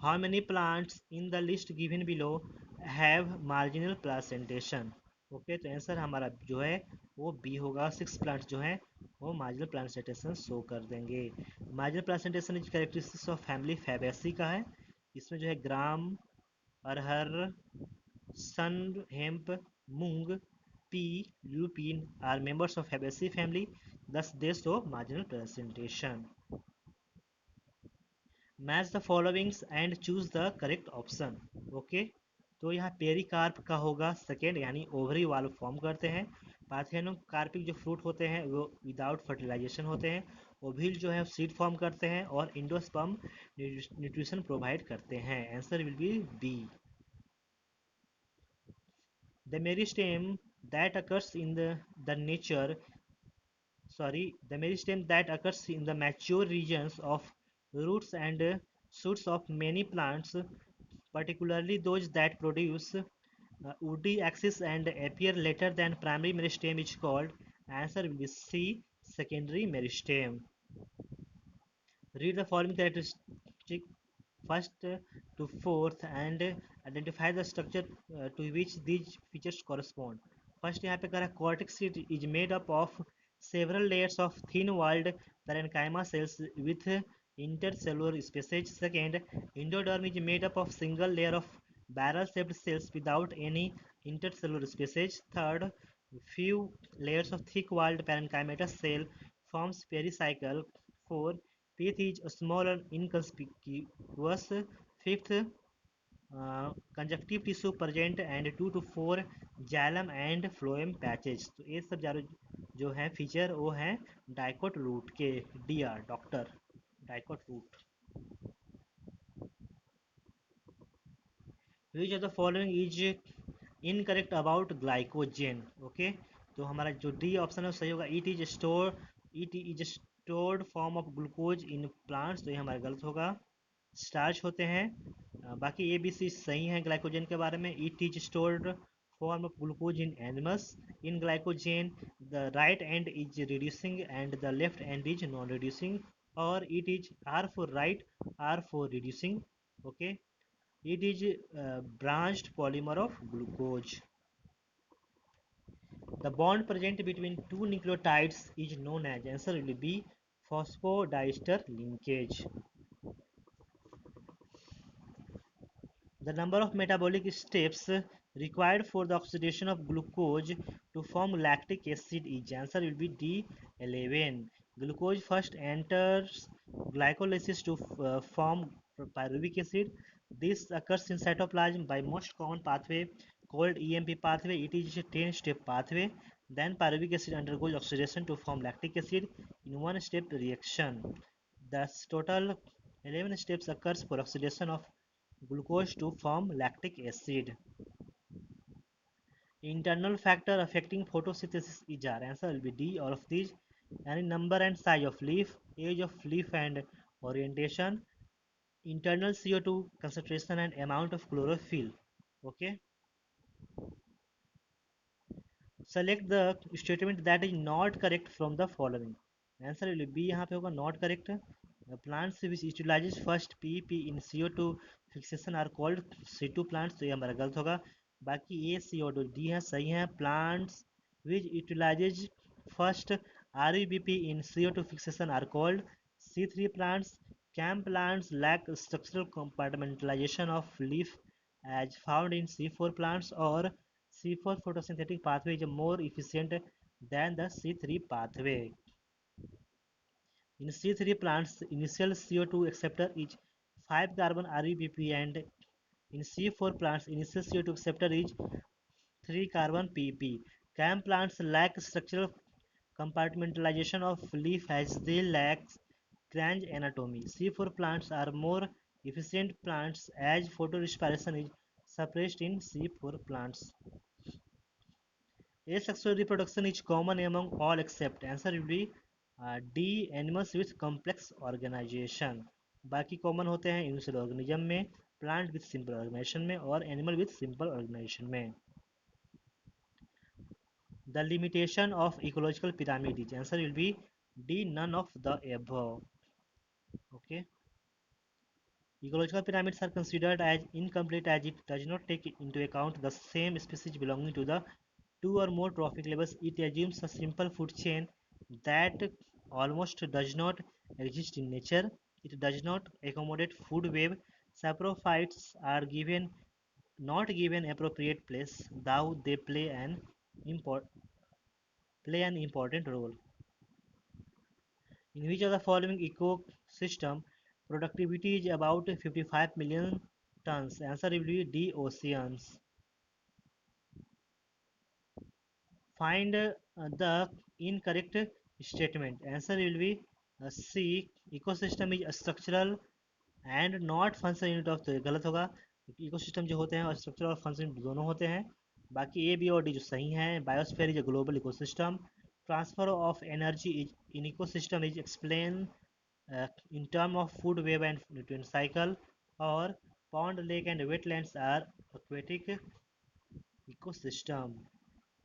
How many plants in the list given below have marginal placentation? Okay तो answer हमारा जो है वो B होगा 6 plants जो हैं वो marginal placentation show कर देंगे marginal placentation is characteristics of family fabaceae का है इसमें जो है gram arhar sun hemp moong pea lupin are members of fabaceae family thus they show marginal placentation. Match the followings and choose the correct option okay तो यहाँ pericarp का होगा second यानी ओवरी वाल्व फॉर्म करते हैं पार्थेनोकार्पिक जो फ्रूट होते हैं वो विदाउट फर्टिलाइजेशन होते हैं ओविल जो है सीड फॉर्म करते हैं और इंडोस्पर्म न्यूट्रिशन प्रोवाइड करते हैं answer will B be the meristem that occurs in the nature the meristem that occurs in the mature regions of roots and shoots of many plants, particularly those that produce woody axis and appear later than primary meristem is called. Answer will be C, secondary meristem. Read the following characteristic first to fourth and identify the structure to which these features correspond. First यहाँ पे कह रहा है cortex is made up of several layers of thin-walled parenchyma cells with intercellular spacage. Second, endoderm is made up of single layer of barrel-shaped cells without any intercellular spacage. Third, few layers of thick-walled parenchymatous cell forms pericycle. Four, teeth is small and inconspicuous. Fifth, conjunctive tissue present and 2 to 4 xylem and phloem patches तो ये सब जो है feature वो है dicot root के D R doctor dicot root which of the following is incorrect about glycogen okay तो हमारा जो डी ऑप्शन है वो सही होगा it is stored form of glucose in plants तो ये हमारा गलत होगा स्टार्च होते हैं बाकी ए बी सी सही है ग्लाइकोजन के बारे में it is stored form of glucose in animals in glycogen the right end is reducing and the left end is non reducing और it is R for right R for reducing okay it is branched polymer of glucose the bond present between two nucleotides is known as answer will be phosphodiester linkage The number of metabolic steps required for the oxidation of glucose to form lactic acid is answer will be D11. Glucose first enters glycolysis to form pyruvic acid. This occurs in cytoplasm by most common pathway called EMP pathway. It is a 10-step pathway. Then pyruvic acid undergoes oxidation to form lactic acid in one-step reaction. Thus total 11 steps occurs for oxidation of glucose to form lactic acid. Internal factor affecting photosynthesis is our answer will be D. All of these. Any number and size of leaf, age of leaf and orientation, internal CO2 concentration and amount of chlorophyll. Okay. Select the statement that is not correct from the following. Answer will be यहाँ पे होगा not correct. Plants which utilizes first PP in CO2 fixation are called C2 plants. तो ये हमारा गलत होगा. बाकी A, C और D है सही है. Plants which utilizes first REBP in CO2 fixation are called C3 plants. Cam plants lack structural compartmentalization of leaf as found in C4 plants, or C4 photosynthetic pathway is more efficient than the C3 pathway. In C3 plants, initial CO2 acceptor is 5 carbon REBP, and in C4 plants, initial CO2 acceptor is 3 carbon PP. CAM plants lack structural compartmentalization of leaf as they lack Grange anatomy. C4 plants are more efficient plants as photorespiration is suppressed in C4 plants. Asexual reproduction is common among all except answer will be D. Animals with complex organization. बाकी common होते हैं universal organism में, plant with simple organisation में और animal with simple organisation में. The limitation of ecological pyramid is answer will be D. None of the above. Okay. Ecological pyramids are considered as incomplete as it does not take into account the same species belonging to the two or more trophic levels. It assumes a simple food chain that almost does not exist in nature. It does not accommodate food web. Saprophytes are not given appropriate place, though they play an important role. In which of the following ecosystem productivity is about 55 million tons? Answer will be D. Oceans. Find the incorrect statement. Answer will be C. Ecosystem is a structural and not functional unit of. तो गलत होगा. Ecosystem जो होते हैं structural और functional दोनों होते हैं. बाकी ए बी और डी जो सही हैं. Biosphere is a global ecosystem. Transfer of energy is in ecosystem is explain in terms of food web and nutrient cycle. Or pond, lake and wetlands are aquatic ecosystem.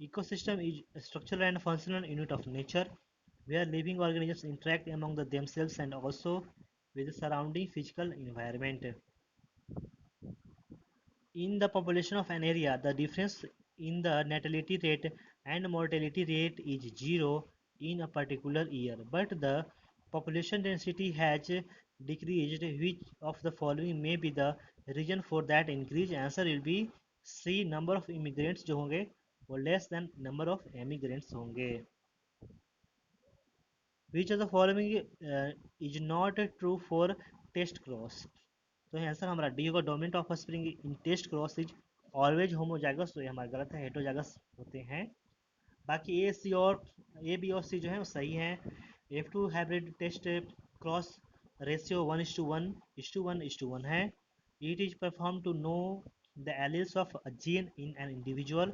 Ecosystem is a structural and functional unit of nature where living organisms interact among themselves and also with the surrounding physical environment. In the population of an area, the difference in the natality rate and mortality rate is zero in a particular year, but the population density has decreased. Which of the following may be the reason for that increase? Answer will be C. Number of immigrants जो होंगे वो less than number of emigrants होंगे. Which of the following is not true for test cross? तो answer हमारा D होगा. Dominant offspring in test cross is always homozygous. तो ये हमारा गलत है, हेटरोजाइगस होते हैं. बाकी ए बी और सी जो है वो सही है. F2 hybrid test cross ratio 1:1:1:1 है. It is perform to know the alleles of a gene in an individual.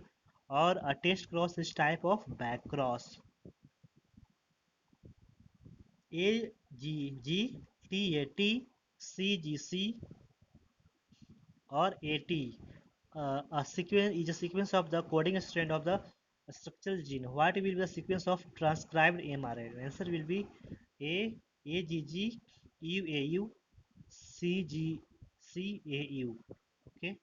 और a test cross is type of back cross. A G G, T A T, C G C or AT. A sequence is a sequence of the coding strand of the structural gene. What will be the sequence of transcribed mRNA? Answer will be A. AGG, UAU, CGCAU. Okay.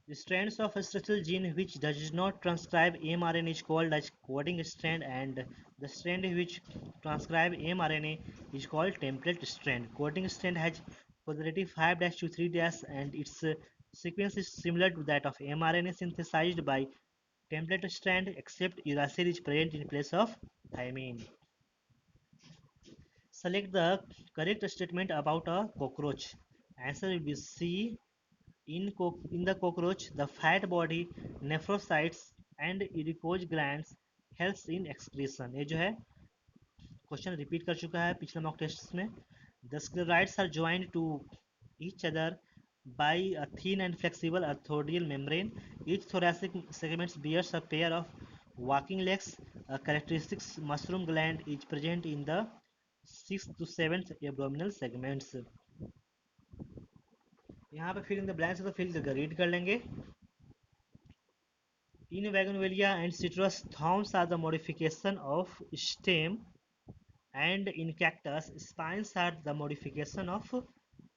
The strands of a structural gene which does not transcribe mRNA is called as coding strand, and the strand which transcribe mRNA is called template strand. Coding strand has polarity 5-3- and its sequence is similar to that of mRNA synthesized by template strand, except uracil is present in place of thymine. Select the correct statement about a cockroach. Answer will be C. In the cockroach, the fat body, nephrocytes and adipose glands helps in excretion. ये जो है question repeat कर चुका है पिछले mock test में. The sclerites are joined to each other by a thin and flexible arthroidal membrane. Each thoracic segment bears a pair of walking legs. A characteristic mushroom gland is present in the 6th to 7th abdominal segments. यहाँ पे fill in the blanks तो fill read कर लेंगे. In Bougainvillea and citrus, thorns are the modification of stem, and in cactus, spines are the modification of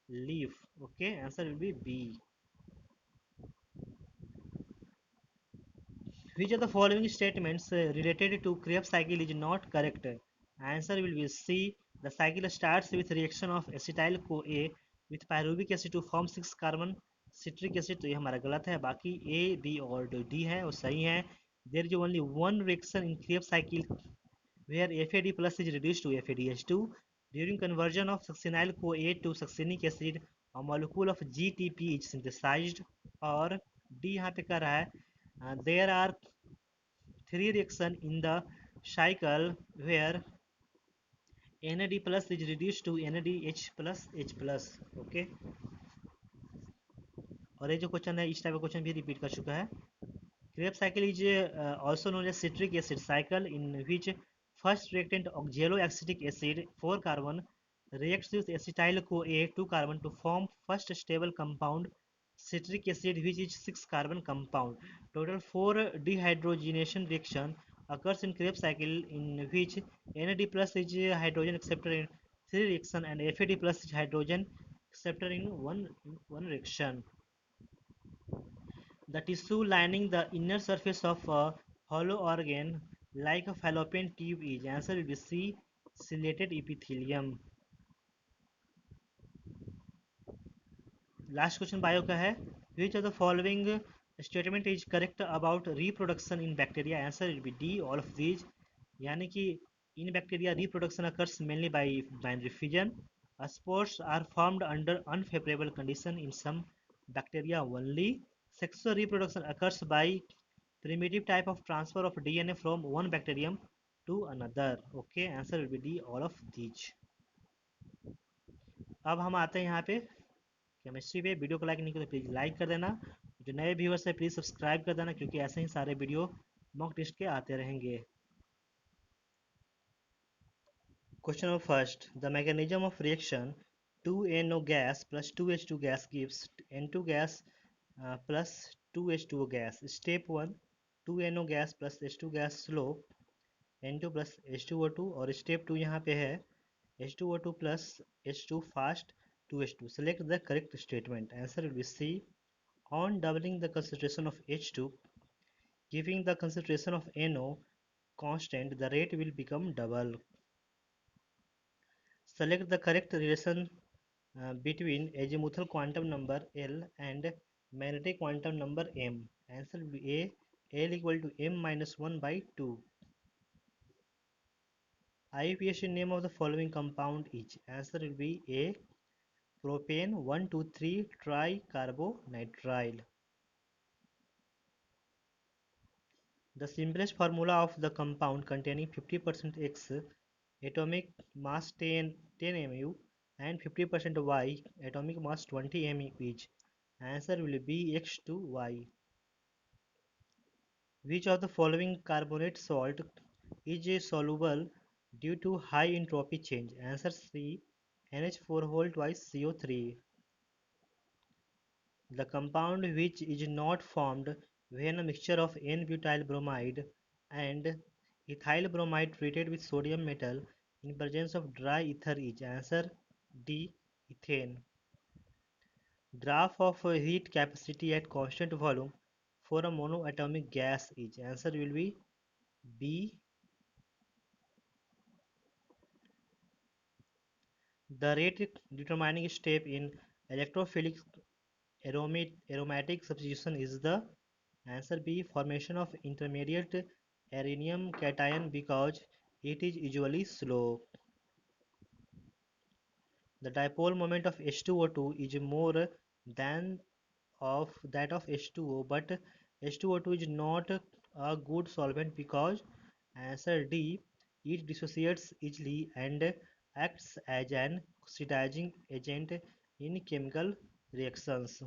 leaf. Okay, answer will be B. Which of the following statements related to Krebs cycle is not correct? Answer will be C. The cycle starts with reaction of acetyl-CoA with pyruvic acid to form 6 carbon citric acid. तो ये हमारा गलत है. बाकी A, B और D है वो सही है. There is only one reaction in Krebs cycle where FAD plus is reduced to FADH2 during conversion of succinyl-CoA to succinic acid. A molecule of GTP is synthesized. और D यहाँ पे कर रहा है there are three reactions in the cycle where NAD plus is reduced to NADH plus H plus. Okay. और ये जो question है इस टाइप का क्वेश्चन भी रिपीट कर चुका है. Krebs cycle is also known as citric acid cycle, in which first reactant oxaloacetic acid 4 carbon reacts with acetyl CoA 2 carbon to form first stable compound citric acid, which is 6 carbon compound. Total 4 dehydrogenation reaction occurs in Krebs cycle, in which NAD plus is hydrogen acceptor in 3 reaction and FAD plus is hydrogen acceptor in one reaction. The tissue lining the inner surface of a hollow organ like a fallopian tube is. Answer will be C. Ciliated epithelium. Last question bio का है. Which of the following statement is correct about reproduction in bacteria? Answer will be D. All of these. यानी कि in bacteria reproduction occurs mainly by binary fission. Spores are formed under unfavorable condition in some bacteria only. Sexual reproduction occurs by primitive type of transfer of DNA from one bacterium to another. Okay, answer will be D. All of these. अब हम आते हैं यहाँ पे chemistry पे. Video को like नहीं करें तो प्लीज़ लाइक कर देना. जो नए व्यूअर्स है प्लीज़ सब्सक्राइब कर देना, क्योंकि ऐसे ही सारे वीडियो मॉक टेस्ट के आते रहेंगे. Question number first. The mechanism of reaction 2NO gas plus 2H2 gas gives N2 gas plus 2H2O gas. Step 1. 2NO gas plus H2 gas slow N2 plus H2O2. और step 2 यहाँ पे है H2O2 plus H2 fast 2H2. Select the correct statement. Answer will be C. On doubling the concentration of H2, giving the concentration of NO constant, the rate will become double. Select the correct relation between azimuthal quantum number L and magnetic quantum number M. Answer will be A. L equal to M minus 1 by 2. IUPAC name of the following compound is. Answer will be A. Propane 1,2,3 tricarbonitrile. The simplest formula of the compound containing 50% X atomic mass 10 mu and 50% Y atomic mass 20 mu each. Answer will be X2Y. Which of the following carbonate salt is soluble due to high entropy change? Answer C. NH4 whole twice CO3. The compound which is not formed when a mixture of N-butyl bromide and ethyl bromide treated with sodium metal in presence of dry ether is. Answer D. Ethane. Graph of heat capacity at constant volume for a monoatomic gas is. Answer will be B. The rate determining step in electrophilic aromatic substitution is the. Answer B. Formation of intermediate arenium cation because it is usually slow. The dipole moment of H2O2 is more than of that of H2O, but H2O2 is not a good solvent because. Answer D. It dissociates easily and acts as an oxidizing agent in chemical reactions.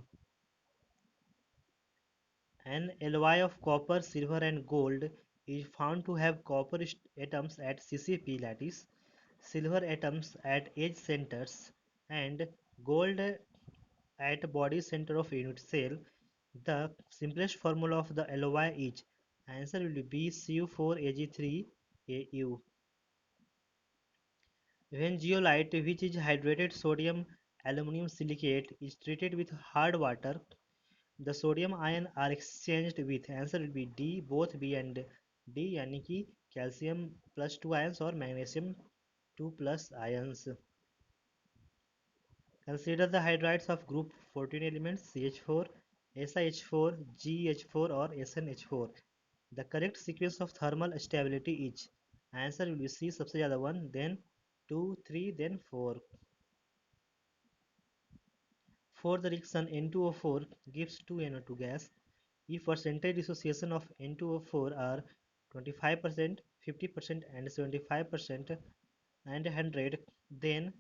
An alloy of copper, silver, and gold is found to have copper atoms at CCP lattice, silver atoms at edge centers, and gold at body center of unit cell. The simplest formula of the alloy is answer will be Cu4Ag3Au. When zeolite, which is hydrated sodium aluminum silicate, is treated with hard water, the sodium ion are exchanged with answer will be D, both B and D, यानी कि calcium plus 2 ions or magnesium 2 plus ions. Consider the hydrides of group 14 elements CH4, SiH4, GH4 or SnH4. The correct sequence of thermal stability is answer will be C सबसे ज़्यादा 1, then 2, 3, then 4. For the reaction N2O4 gives 2NO2 gas, if percentage dissociation of N2O4 are 25%, 50% and 75% and 100, then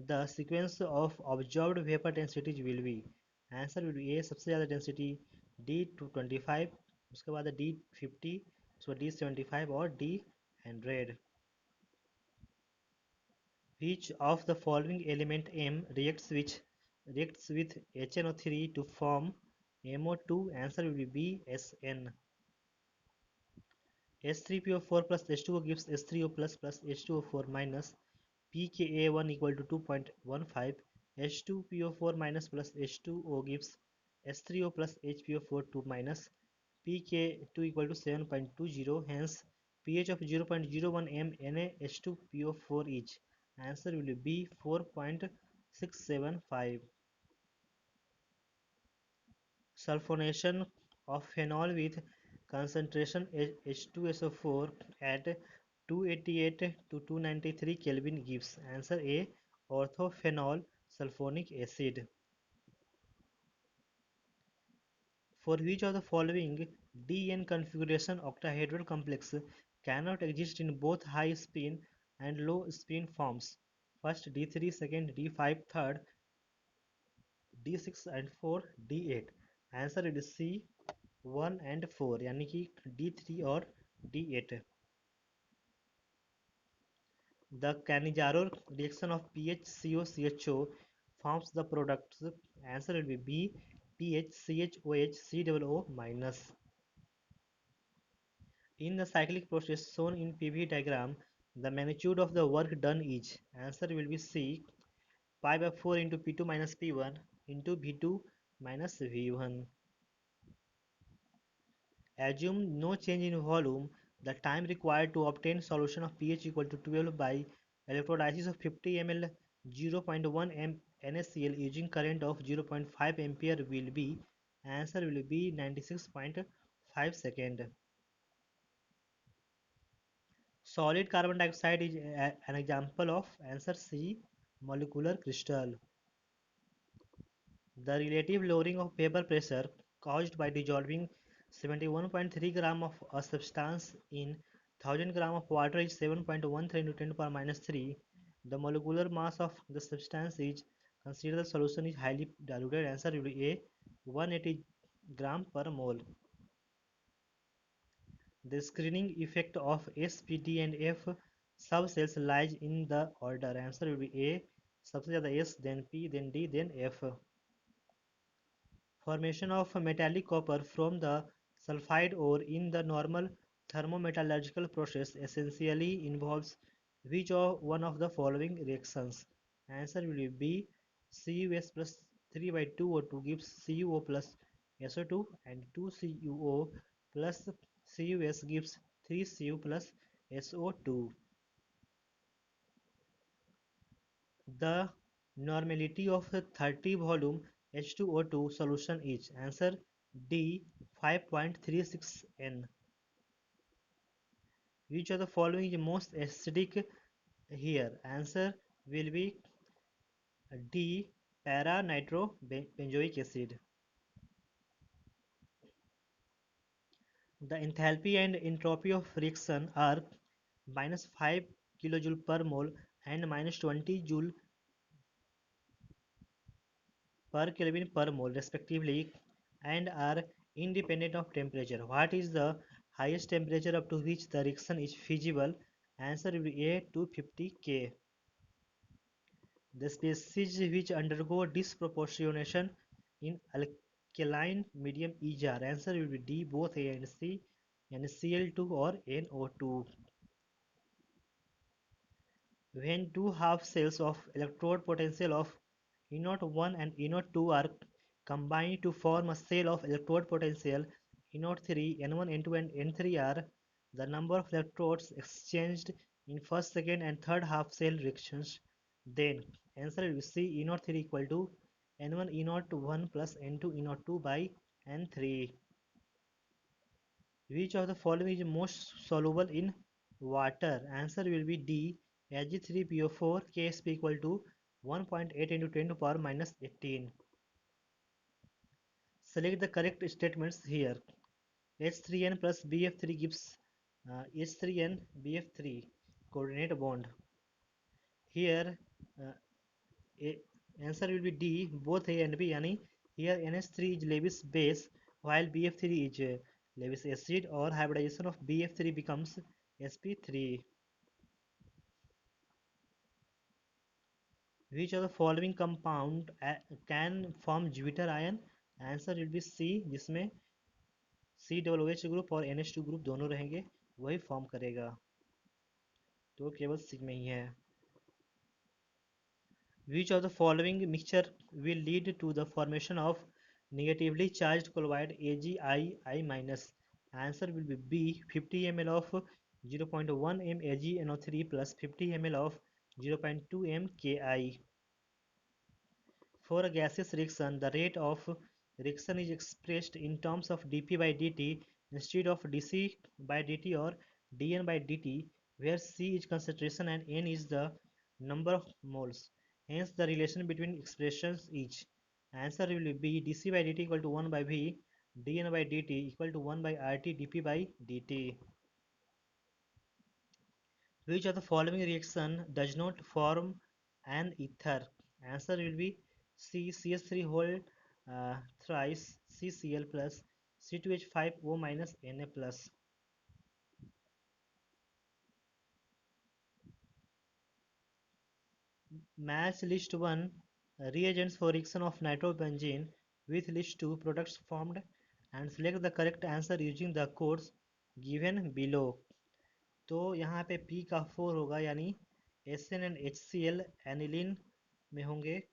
the sequence of observed vapor densities will be answer will be A सबसे ज़्यादा density D 225, उसके बाद D 50, उसके बाद D 75 और D 100. Which of the following element M reacts with HNO3 to form MO2? Answer will be B, SN. H3PO4 plus H2O gives H3O plus H2O4 minus pKa1 equal to 2.15. H2PO4 minus plus H2O gives H3O plus HPO4 2 minus pK2 equal to 7.20. Hence, pH of 0.01 m NaH2PO4 is answer will be 4.675. Sulfonation of phenol with concentration H2SO4 at 288 to 293 Kelvin gives answer A orthophenol sulfonic acid. For which of the following DN configuration octahedral complex cannot exist in both high spin and low spin forms? First D3, second D5, third D6 and 4 D8. Answer is C 1 and 4 यानी कि D3 और D8. The Cannizzaro reaction of PHCOCHO forms the products. Answer will be B PHCHOH COO minus. In the cyclic process shown in PV diagram, the magnitude of the work done is answer will be C pi by 4 into P2 minus P1 into V2 minus V1. Assume no change in volume. The time required to obtain solution of pH equal to 12 by electrolysis of 50 ml 0.1 m NaCl using current of 0.5 ampere will be answer will be 96.5 second. Solid carbon dioxide is an example of answer C molecular crystal. The relative lowering of vapor pressure caused by dissolving 71.3 gram of a substance in 1000 gram of water is 7.13 into 10 power minus 3. The molecular mass of the substance is considered the solution is highly diluted. Answer will be A 180 gram per mole. The screening effect of S, P, D and F subcells lies in the order. Answer will be A सबसे ज़्यादा S, then P, then D, then F. Formation of metallic copper from the sulfide ore in the normal thermometallurgical process essentially involves which of one of the following reactions? Answer will be CuS plus 3 by 2O2 gives CuO plus SO2 and 2CuO plus CuS gives 3Cu plus SO2. The normality of a 30 volume H2O2 solution is answer D 5.36 N. Which of the following is most acidic here? Answer will be D para nitrobenzoic acid. The enthalpy and entropy of reaction are minus 5 kilojoule per mole and minus 20 joule per Kelvin per mole respectively and are independent of temperature. What is the highest temperature up to which the reaction is feasible? Answer will be A 250 K. The species which undergo disproportionation in alkaline medium is R. Answer will be D both A and C, and Cl2 or NO2. When two half cells of electrode potential of E01 and E02 are combined to form a cell of electrode potential E03, N1, N2 and N3 are the number of electrodes exchanged in first, second and third half cell reactions. Then answer will be C E03 equal to N1 E01 plus N2 E02 by N3. Which of the following is most soluble in water? Answer will be D. Ag3PO4 Ksp equal to 1.8 into 10 to power minus 18. Select the correct statements here. H3n plus BF3 gives H3n BF3 coordinate bond. Here uh, a, answer will be D. Both A and B. Yani here NH3 is Lewis base while BF3 is Lewis acid, or hybridization of BF3 becomes sp3. Which of the following compound can form Jupiter ion? Answer will be C, जिसमें COOH group और NH2 group दोनों रहेंगे, वही form करेगा, तो केवल सी में ही है. Which of the following mixture will lead to the formation of negatively charged chloride AgI-? Answer will be B. 50 ml of 0.1 m AgNO3 plus 50 ml of 0.2 m Ki. For a gaseous reaction, the rate of reaction is expressed in terms of dP by dt instead of dC by dt or dN by dt, where C is concentration and N is the number of moles. Hence, the relation between expressions is. Answer will be dC by dt equal to 1 by V, dN by dt equal to 1 by RT dP by dt. Which of the following reaction does not form an ether? Answer will be C. CH3 whole thrice CCl plus C2H5O minus Na plus. Match list 1 reagents for reaction of nitrobenzene with list 2 products formed and select the correct answer using the codes given below. तो यहाँ पे P का 4 होगा, यानी SN and HCl aniline में होंगे,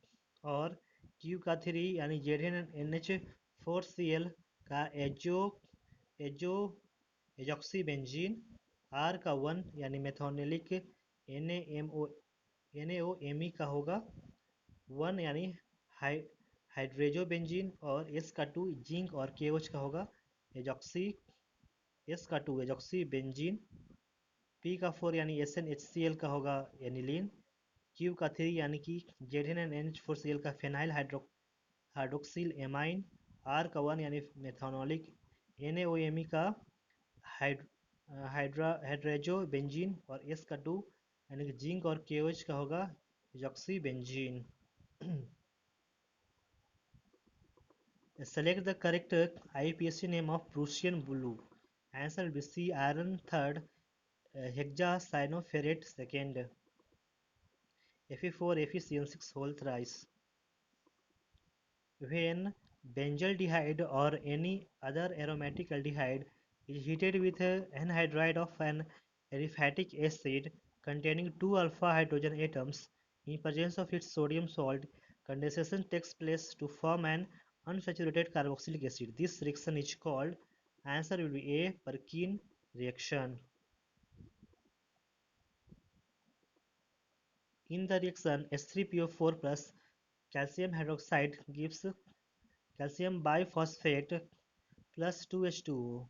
और Q का 3 यानी ZN एंड NH4Cl का एजो एजॉक्सी बेंजीन, R का 1 यानी मेथोनिलिक NaOMe का होगा 1 यानी हाइड्रेजो बेंजीन, और S का 2 जिंक और KOH का होगा एजॉक्सी, S का 2 एजॉक्सी बेंजीन, P का 4 यानी SnHCl का होगा एनिलीन, Q का 3 यानी कि ZN एंड NH4Cl का फेनाइल हाइड्रोक्सिल एमाइन, R का 1 यानी मेथानोलिक NaOMe का हाइड्रेजो बेंजीन, और S का 2 यानी कि जिंक और KOH का होगा azoxy benzene. Select the correct IPSC name of Prussian blue. Answer will be C. Iron third, hexacyanoferrate second, Fe4 FeCN6 whole thrice. When benzaldehyde or any other aromatic aldehyde is heated with anhydride of an aliphatic acid containing 2 alpha hydrogen atoms in presence of its sodium salt, condensation takes place to form an unsaturated carboxylic acid. This reaction is called. Answer will be A. Perkin reaction. In the reaction, H3PO4 plus calcium hydroxide gives calcium biphosphate plus 2H2O.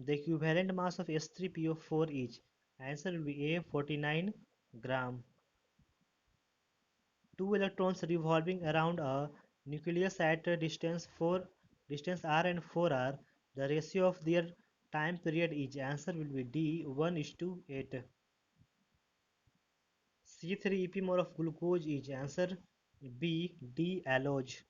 The equivalent mass of H3PO4 is. Answer will be A. 49 gram. Two electrons revolving around a nucleus at distance r and 4r. The ratio of their time period is. Answer will be D. 1:8. C3 EP more of glucose is. Answer B. D. Allose.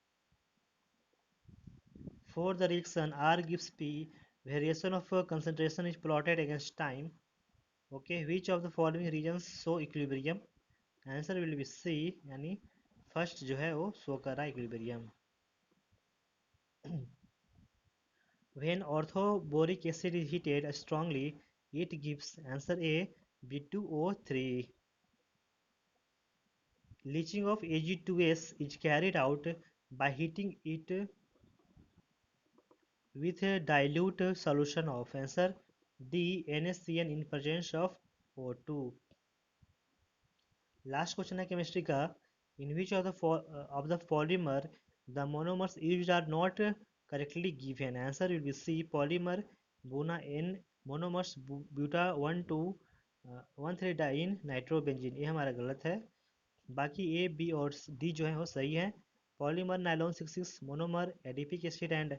For the reaction, R gives P. Variation of concentration is plotted against time. Okay, which of the following regions show equilibrium? Answer will be C, यानी first जो है वो show कर रहा है equilibrium. When orthoboric acid is heated strongly, it gives answer A B2O3. Leaching of Ag2S is carried out by heating it with a dilute solution of answer D NaCN in presence of O2. Last question है chemistry का. In which of the polymer the monomers used are not correctly given? Answer will be C. Polymer Buna N monomers buta 1,2 13 nitrobenzene. ये हमारा गलत है. बाकी A B और D जो है वो सही है. Polymer nylon 66 monomer adipic acid and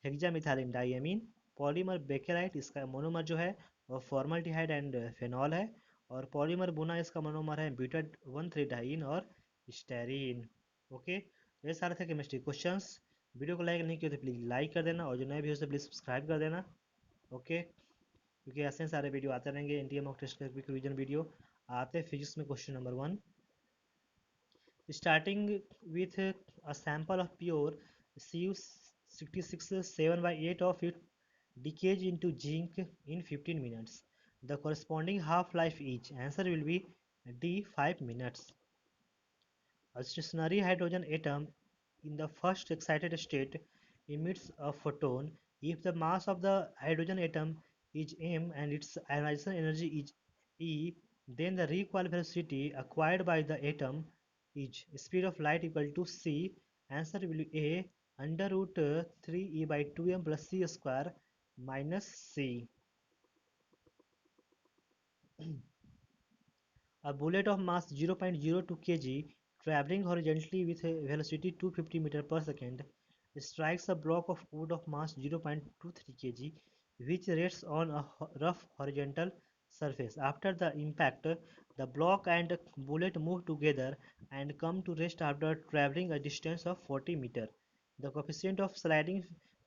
hexamethylene diamine. Polymer bakelite इसका मोनोमर जो है वो फॉर्मल्डिहाइड एंड फेनॉल है. और पॉलीमर बुना इसका मोनोमर है ब्यूटा 13 डाइन और स्टेरीन. ओके, ये सारे थे केमिस्ट्री क्वेश्चंस. वीडियो को लाइक नहीं किया तो प्लीज़ लाइक कर देना, और जो नए भी हो तो प्लीज़ सब्सक्राइब कर देना. ओके, क्योंकि ऐसे सारे वीडियो आते रहेंगे. एनटीए मॉक टेस्ट का क्विक रिवीजन वीडियो आते हैं. फिजिक्स में question number 1, starting with a sample of pure Cu66, 7 by 8 of it decays into zinc in 15 minutes. The corresponding half-life is, answer will be D 5 minutes. A stationary hydrogen atom in the first excited state emits a photon. If the mass of the hydrogen atom is m and its ionization energy is E, then the recoil velocity acquired by the atom is speed of light equal to c. Answer will be A under root 3e by 2m plus c square minus c. A bullet of mass 0.02 kg traveling horizontally with a velocity 250 meter per second strikes a block of wood of mass 0.23 kg which rests on a rough horizontal surface. After the impact, the block and bullet move together and come to rest after traveling a distance of 40 meter. The coefficient of sliding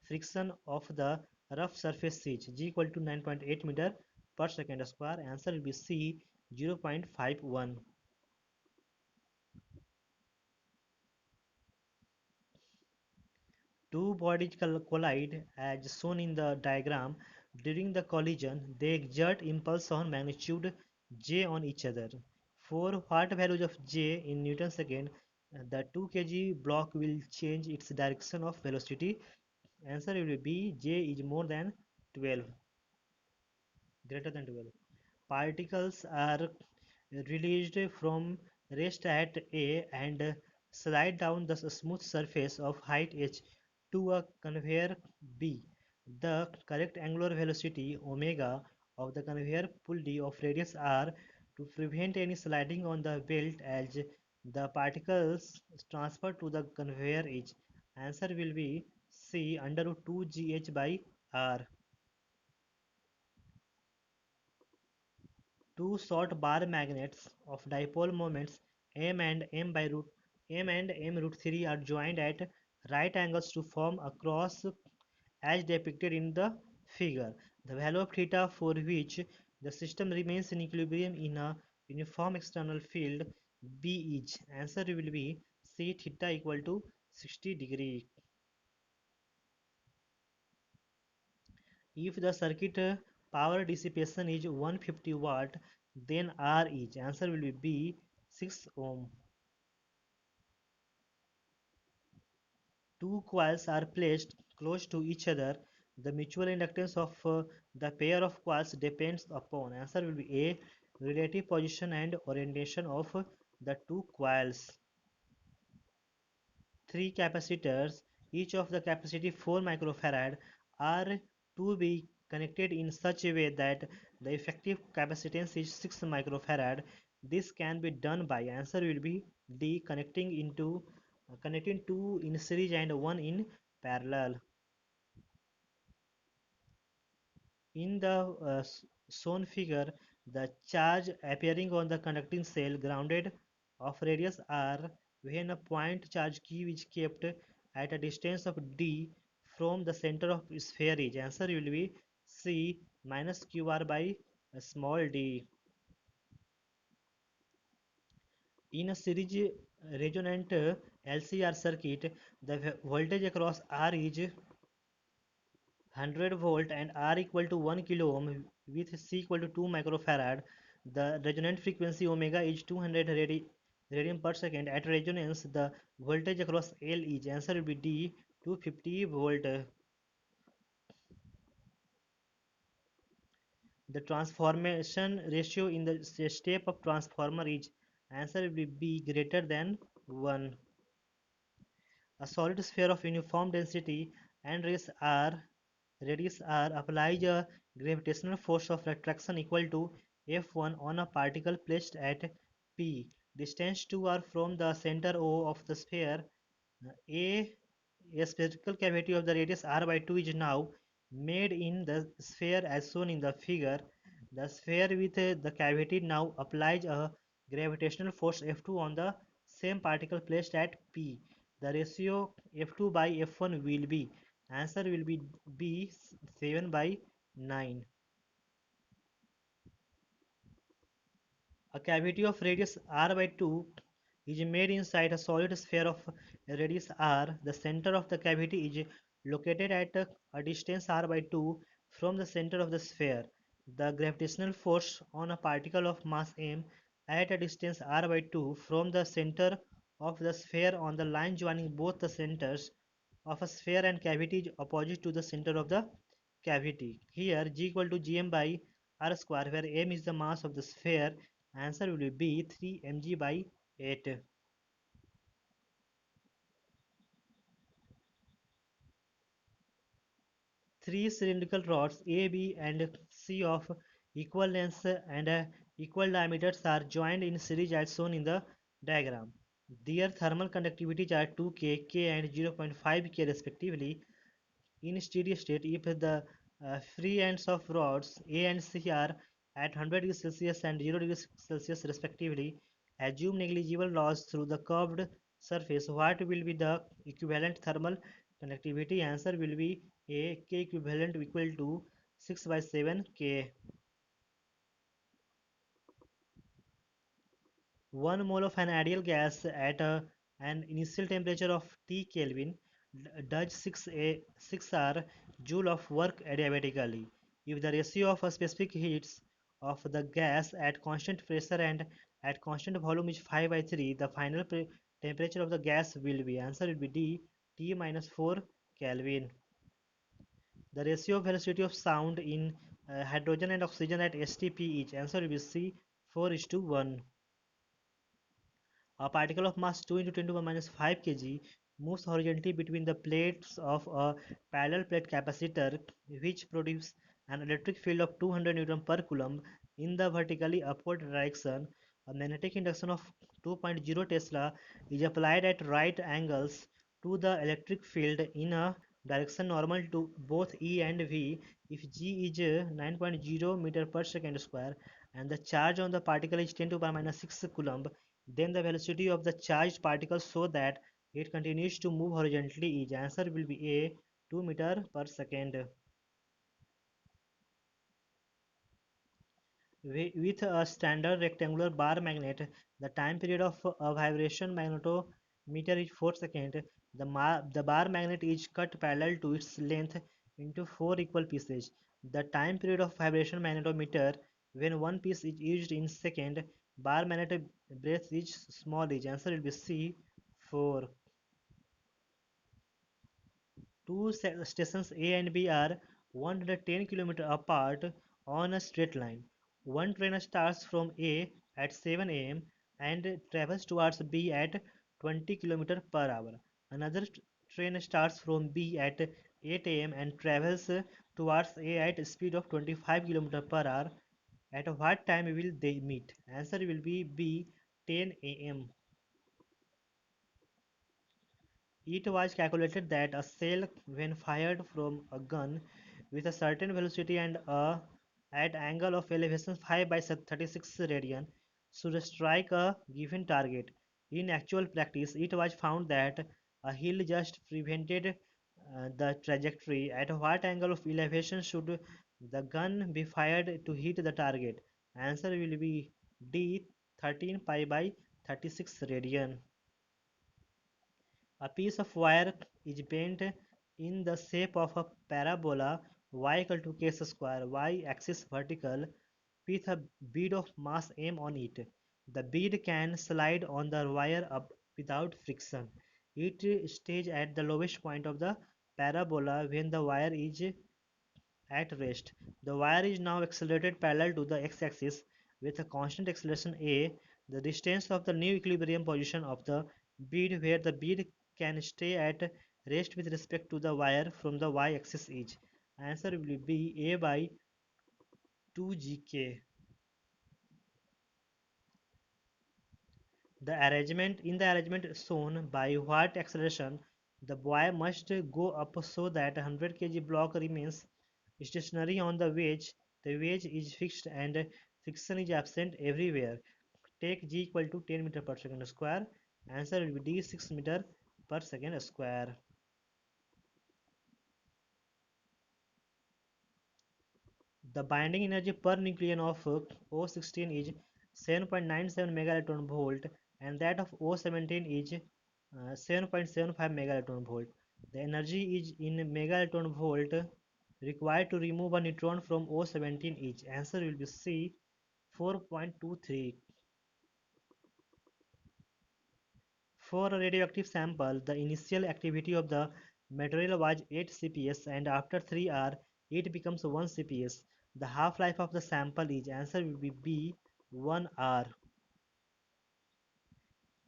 friction of the rough surface is g equal to 9.8 meter per second square. Answer will be C 0.51. Two bodies collide as shown in the diagram. During the collision, they exert impulse on magnitude J on each other. For what values of J in Newton second, the 2 kg block will change its direction of velocity. Answer will be J is more than 12, greater than 12. Particles are released from rest at A and slide down the smooth surface of height h to a conveyor B. The correct angular velocity omega of the conveyor pulley of radius r to prevent any sliding on the belt as the particles transfer to the conveyor is. Answer will be C under root 2 gh by r. Two short bar magnets of dipole moments m and m root 3 are joined at right angles to form a cross as depicted in the figure. The value of theta for which the system remains in equilibrium in a uniform external field B is. Answer will be C theta equal to 60 degree. If the circuit power dissipation is 150 watt, then R is. Answer will be B 6 ohm. Two coils are placed close to each other. The mutual inductance of the pair of coils depends upon. Answer will be A relative position and orientation of the two coils. Three capacitors, each of the capacity 4 microfarad, are to be connected in such a way that the effective capacitance is 6 microfarad. This can be done by, answer will be D, connecting two in series and one in parallel. In the shown figure, the charge appearing on the conducting cell grounded of radius r when a point charge q is kept at a distance of d from the center of sphere is? Answer will be C minus QR by small d. In a series resonant LCR circuit, the voltage across R is 100 volt and R equal to 1 kilo ohm with C equal to 2 microfarad. The resonant frequency omega is 200 radian per second. At resonance, the voltage across L is, answer will be D, 250 volt. The transformation ratio in the step of transformer is, answer will be B, greater than 1. A solid sphere of uniform density and radius r applies a gravitational force of attraction equal to F1 on a particle placed at P. Distance 2r from the center O of the sphere. A, a spherical cavity of the radius r by 2 is now made in the sphere as shown in the figure. The sphere with the cavity now applies a gravitational force F2 on the same particle placed at P. The ratio F2 by F1 will be, answer will be B, 7 by 9. A cavity of radius r by 2 is made inside a solid sphere of radius r. The center of the cavity is located at a distance r by 2 from the center of the sphere. The gravitational force on a particle of mass m at a distance r by 2 from the center of the sphere on the line joining both the centers of a sphere and cavity is opposite to the center of the cavity. Here G equal to Gm by r square, where m is the mass of the sphere. Answer will be 3 mg by 8. Three cylindrical rods A, B, and C of equal length and equal diameters are joined in series as shown in the diagram. Their thermal conductivities are 2K, K, and 0.5 K respectively. In steady state, if the free ends of rods A and C are at 100 degrees Celsius and 0 degrees Celsius respectively, assume negligible loss through the curved surface. What will be the equivalent thermal conductivity? Answer will be A, K equivalent equal to 6 by 7 K. 1 mole of an ideal gas at an initial temperature of T Kelvin does 6R joule of work adiabatically. If the ratio of a specific heats of the gas at constant pressure and at constant volume is 5 by 3, the final temperature of the gas will be, answer will be D, T minus 4 Kelvin. The ratio of velocity of sound in hydrogen and oxygen at STP is, answer will be C, 4 is to 1. A particle of mass 2 into 10 to the minus 5 kg moves horizontally between the plates of a parallel plate capacitor, which produces an electric field of 200 Newton per Coulomb in the vertically upward direction. A magnetic induction of 2.0 Tesla is applied at right angles to the electric field in a direction normal to both E and V if G is 9.0 meter per second square and the charge on the particle is 10 to the power minus 6 Coulomb. Then the velocity of the charged particle so that it continues to move horizontally is, answer will be A, 2 meter per second. With a standard rectangular bar magnet, the time period of a vibration magnetometer is 4 seconds. The bar magnet is cut parallel to its length into 4 equal pieces. The time period of vibration magnetometer when one piece is used in second, bar magnet breadth is small is, answer will be C, 4. Two stations A and B are 110 km apart on a straight line. One train starts from A at 7 a.m. and travels towards B at 20 km per hour. Another train starts from B at 8 a.m. and travels towards A at speed of 25 km per hour. At what time will they meet? Answer will be B, 10 a.m. It was calculated that a shell, when fired from a gun with a certain velocity and at angle of elevation 5 by 36 radian, should strike a given target. In actual practice, it was found that a hill just prevented the trajectory. At what angle of elevation should the gun be fired to hit the target? Answer will be D, 13 pi by 36 radian. A piece of wire is bent in the shape of a parabola y equal to k square, y axis vertical, with a bead of mass m on it. The bead can slide on the wire up without friction. It stays at the lowest point of the parabola when the wire is at rest. The wire is now accelerated parallel to the x-axis with a constant acceleration a. The distance of the new equilibrium position of the bead where the bead can stay at rest with respect to the wire from the y-axis is. Answer will be a by 2gk. The arrangement shown by what acceleration the buoy must go up so that 100 kg block remains stationary on the wedge. The wedge is fixed and friction is absent everywhere. Take g equal to 10 meter per second square. Answer will be d 6 meter per second square. The binding energy per nucleon of O16 is 7.97 megaelectron volt and that of O17 is 7.75 megaelectron volt. The energy is in megaelectron volt required to remove a neutron from O17 is. Answer will be C, 4.23. For a radioactive sample, the initial activity of the material was 8 CPS and after 3 hours it becomes 1 CPS. The half-life of the sample is. Answer will be B, 1 hour.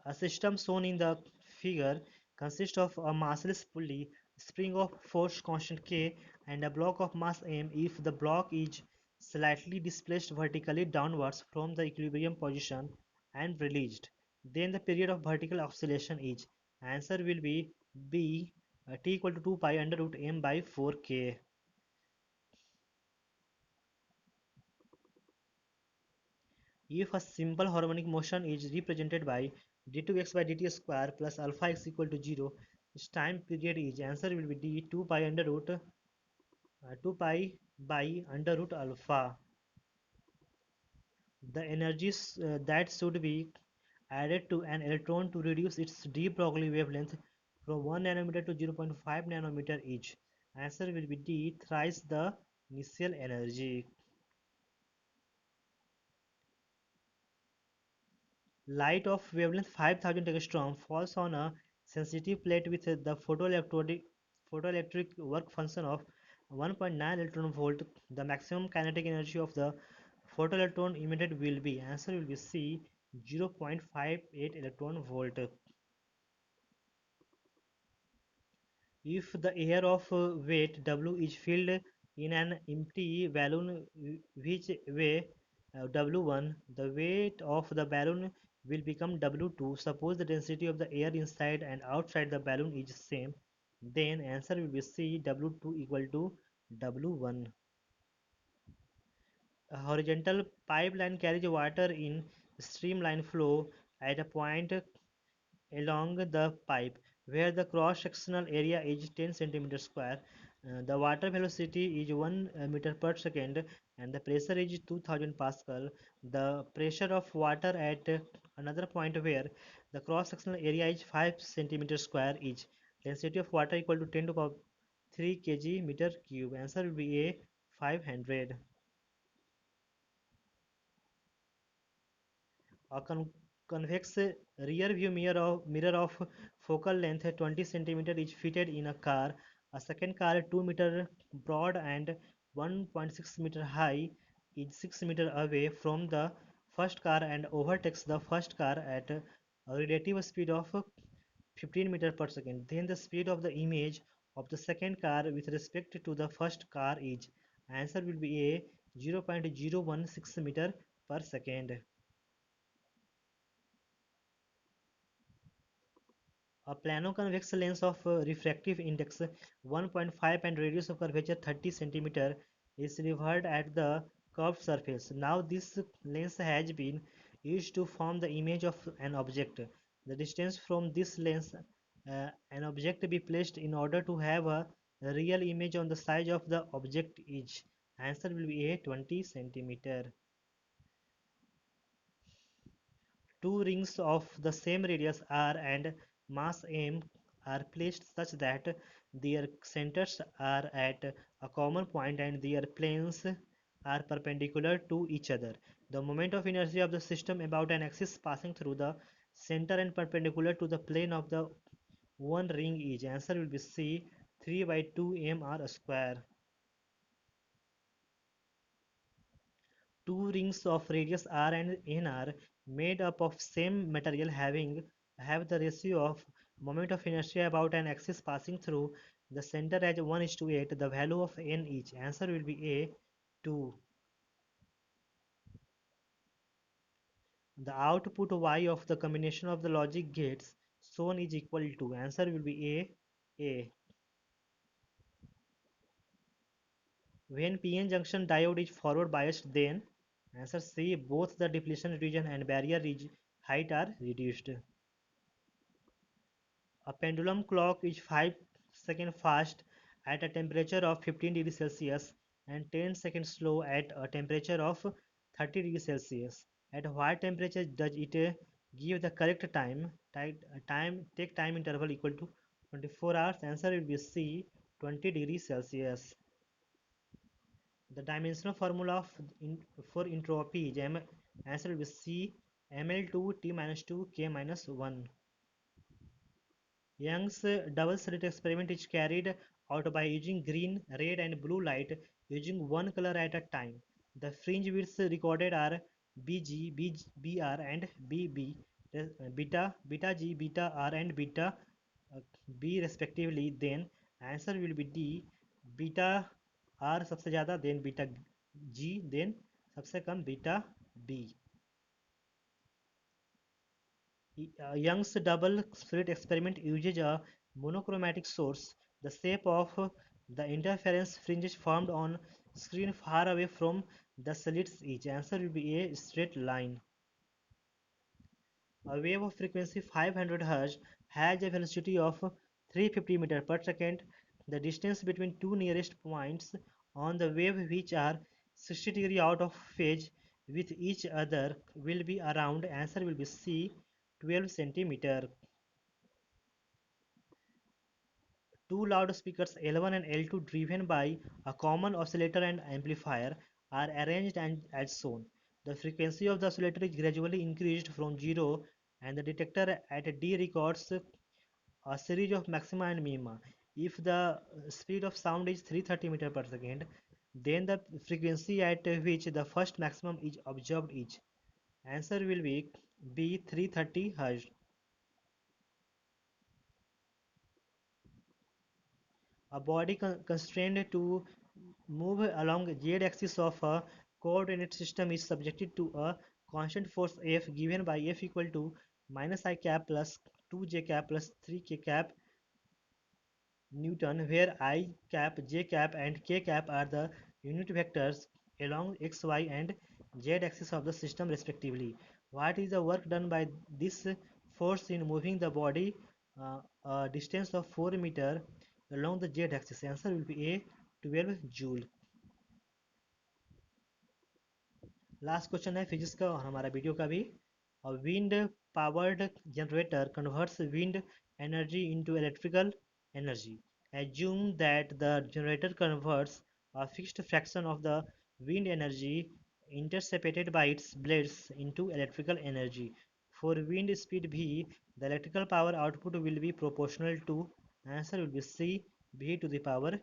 A system shown in the figure consists of a massless pulley, spring of force constant K, and a block of mass m. If the block is slightly displaced vertically downwards from the equilibrium position and released, then the period of vertical oscillation is. Answer will be B, T equal to 2 pi under root m by 4k. If a simple harmonic motion is represented by d2x by dt square plus alpha x equal to 0, its time period is. Answer will be d 2 pi under root 2 pi by under root alpha. The energies that should be added to an electron to reduce its de Broglie wavelength from 1 nanometer to 0.5 nanometer each. Answer will be D, thrice the initial energy. Light of wavelength 5000 angstrom falls on a sensitive plate with the photoelectric work function of 1.9 electron volt. The maximum kinetic energy of the photoelectron emitted will be. Answer will be C, 0.58 electron volt. If the air of weight W is filled in an empty balloon which weigh W1, the weight of the balloon will become W2. Suppose the density of the air inside and outside the balloon is same, then answer will be C, W2 equal to W1. A horizontal pipeline carries water in streamline flow at a point along the pipe where the cross-sectional area is 10 centimeter square. The water velocity is 1 meter per second and the pressure is 2000 pascal. The pressure of water at another point where the cross-sectional area is 5 centimeter square is. Density of water equal to 10 to power 3 kg meter cube. Answer will be A, 500. A convex rear view mirror of focal length 20 cm is fitted in a car. A second car 2 meter broad and 1.6 meter high is 6 meter away from the first car and overtakes the first car at a relative speed of 15 meter per second. Then the speed of the image of the second car with respect to the first car is. Answer will be A, 0.016 meter per second. A plano-convex lens of refractive index 1.5 and radius of curvature 30 cm is reversed at the curved surface. Now this lens has been used to form the image of an object. The distance from this lens an object be placed in order to have a real image on the size of the object is? Answer will be A, 20 centimeter. Two rings of the same radius r and mass m are placed such that their centers are at a common point and their planes are perpendicular to each other. The moment of inertia of the system about an axis passing through the center and perpendicular to the plane of the one ring is. Answer will be C, 3 by 2 mr square. Two rings of radius r and n are made up of same material have the ratio of moment of inertia about an axis passing through the center as 1:8. The value of n each. Answer will be A, 2. The output y of the combination of the logic gates shown is equal to. Answer will be A. When PN junction diode is forward biased, then answer C, both the depletion region and barrier height are reduced. A pendulum clock is 5 seconds fast at a temperature of 15 degrees Celsius and 10 seconds slow at a temperature of 30 degrees Celsius. At what temperature does it give the correct time? Take time interval equal to 24 hours. Answer will be C, 20 degrees Celsius. The dimensional formula for entropy is answer will be C, ml2 t minus 2 k minus 1. Young's double-slit experiment is carried out by using green, red and blue light using one color at a time. The fringe widths recorded are BG, BR and BB, beta G, beta R and beta B respectively. Then answer will be D, beta R सबसे ज़्यादा, then beta G, then सबसे कम beta B. Young's double slit experiment uses a monochromatic source. The shape of the interference fringes formed on screen far away from the slits. Each answer will be a straight line. A wave of frequency 500 Hz has a velocity of 350 meter per second. The distance between two nearest points on the wave which are 60 degree out of phase with each other will be around. Answer will be C, 12 centimeter. Two loudspeakers L1 and L2 driven by a common oscillator and amplifier are arranged as shown. The frequency of the oscillator is gradually increased from 0 and the detector at D records a series of maxima and minima. If the speed of sound is 330 meter per second, then the frequency at which the first maximum is observed is. Answer will be B, 330 Hz. A body constrained to move along the z-axis of a coordinate system is subjected to a constant force F given by F equal to minus I cap plus 2j cap plus 3k cap Newton, where I cap, j cap and k cap are the unit vectors along x, y and z axis of the system respectively. What is the work done by this force in moving the body a distance of 4 meter along the z axis? Answer will be A, 12 joule. Last question है physics का और हमारा video का भी. A wind powered generator converts wind energy into electrical energy. Assume that the generator converts a fixed fraction of the wind energy intercepted by its blades into electrical energy. For wind speed v, the electrical power output will be proportional to. Answer will be C, v to the power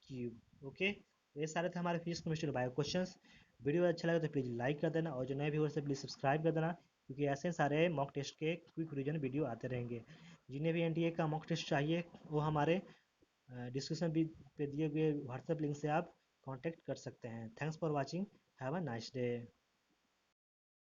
cube. Okay, ये सारे थे हमारे physics chemistry bio questions. Video अच्छा लगा तो please like कर देना और जो नए व्यूअर्स है प्लीज़ सब्सक्राइब कर देना, क्योंकि ऐसे सारे मॉक टेस्ट के क्विक रिवीजन वीडियो आते रहेंगे. जिन्हें भी एनटीए का मॉक टेस्ट चाहिए वो हमारे डिस्क्रिप्शन पे दिए हुए व्हाट्सएप लिंक से आप कांटेक्ट कर सकते हैं. Thanks for watching. Have a nice day.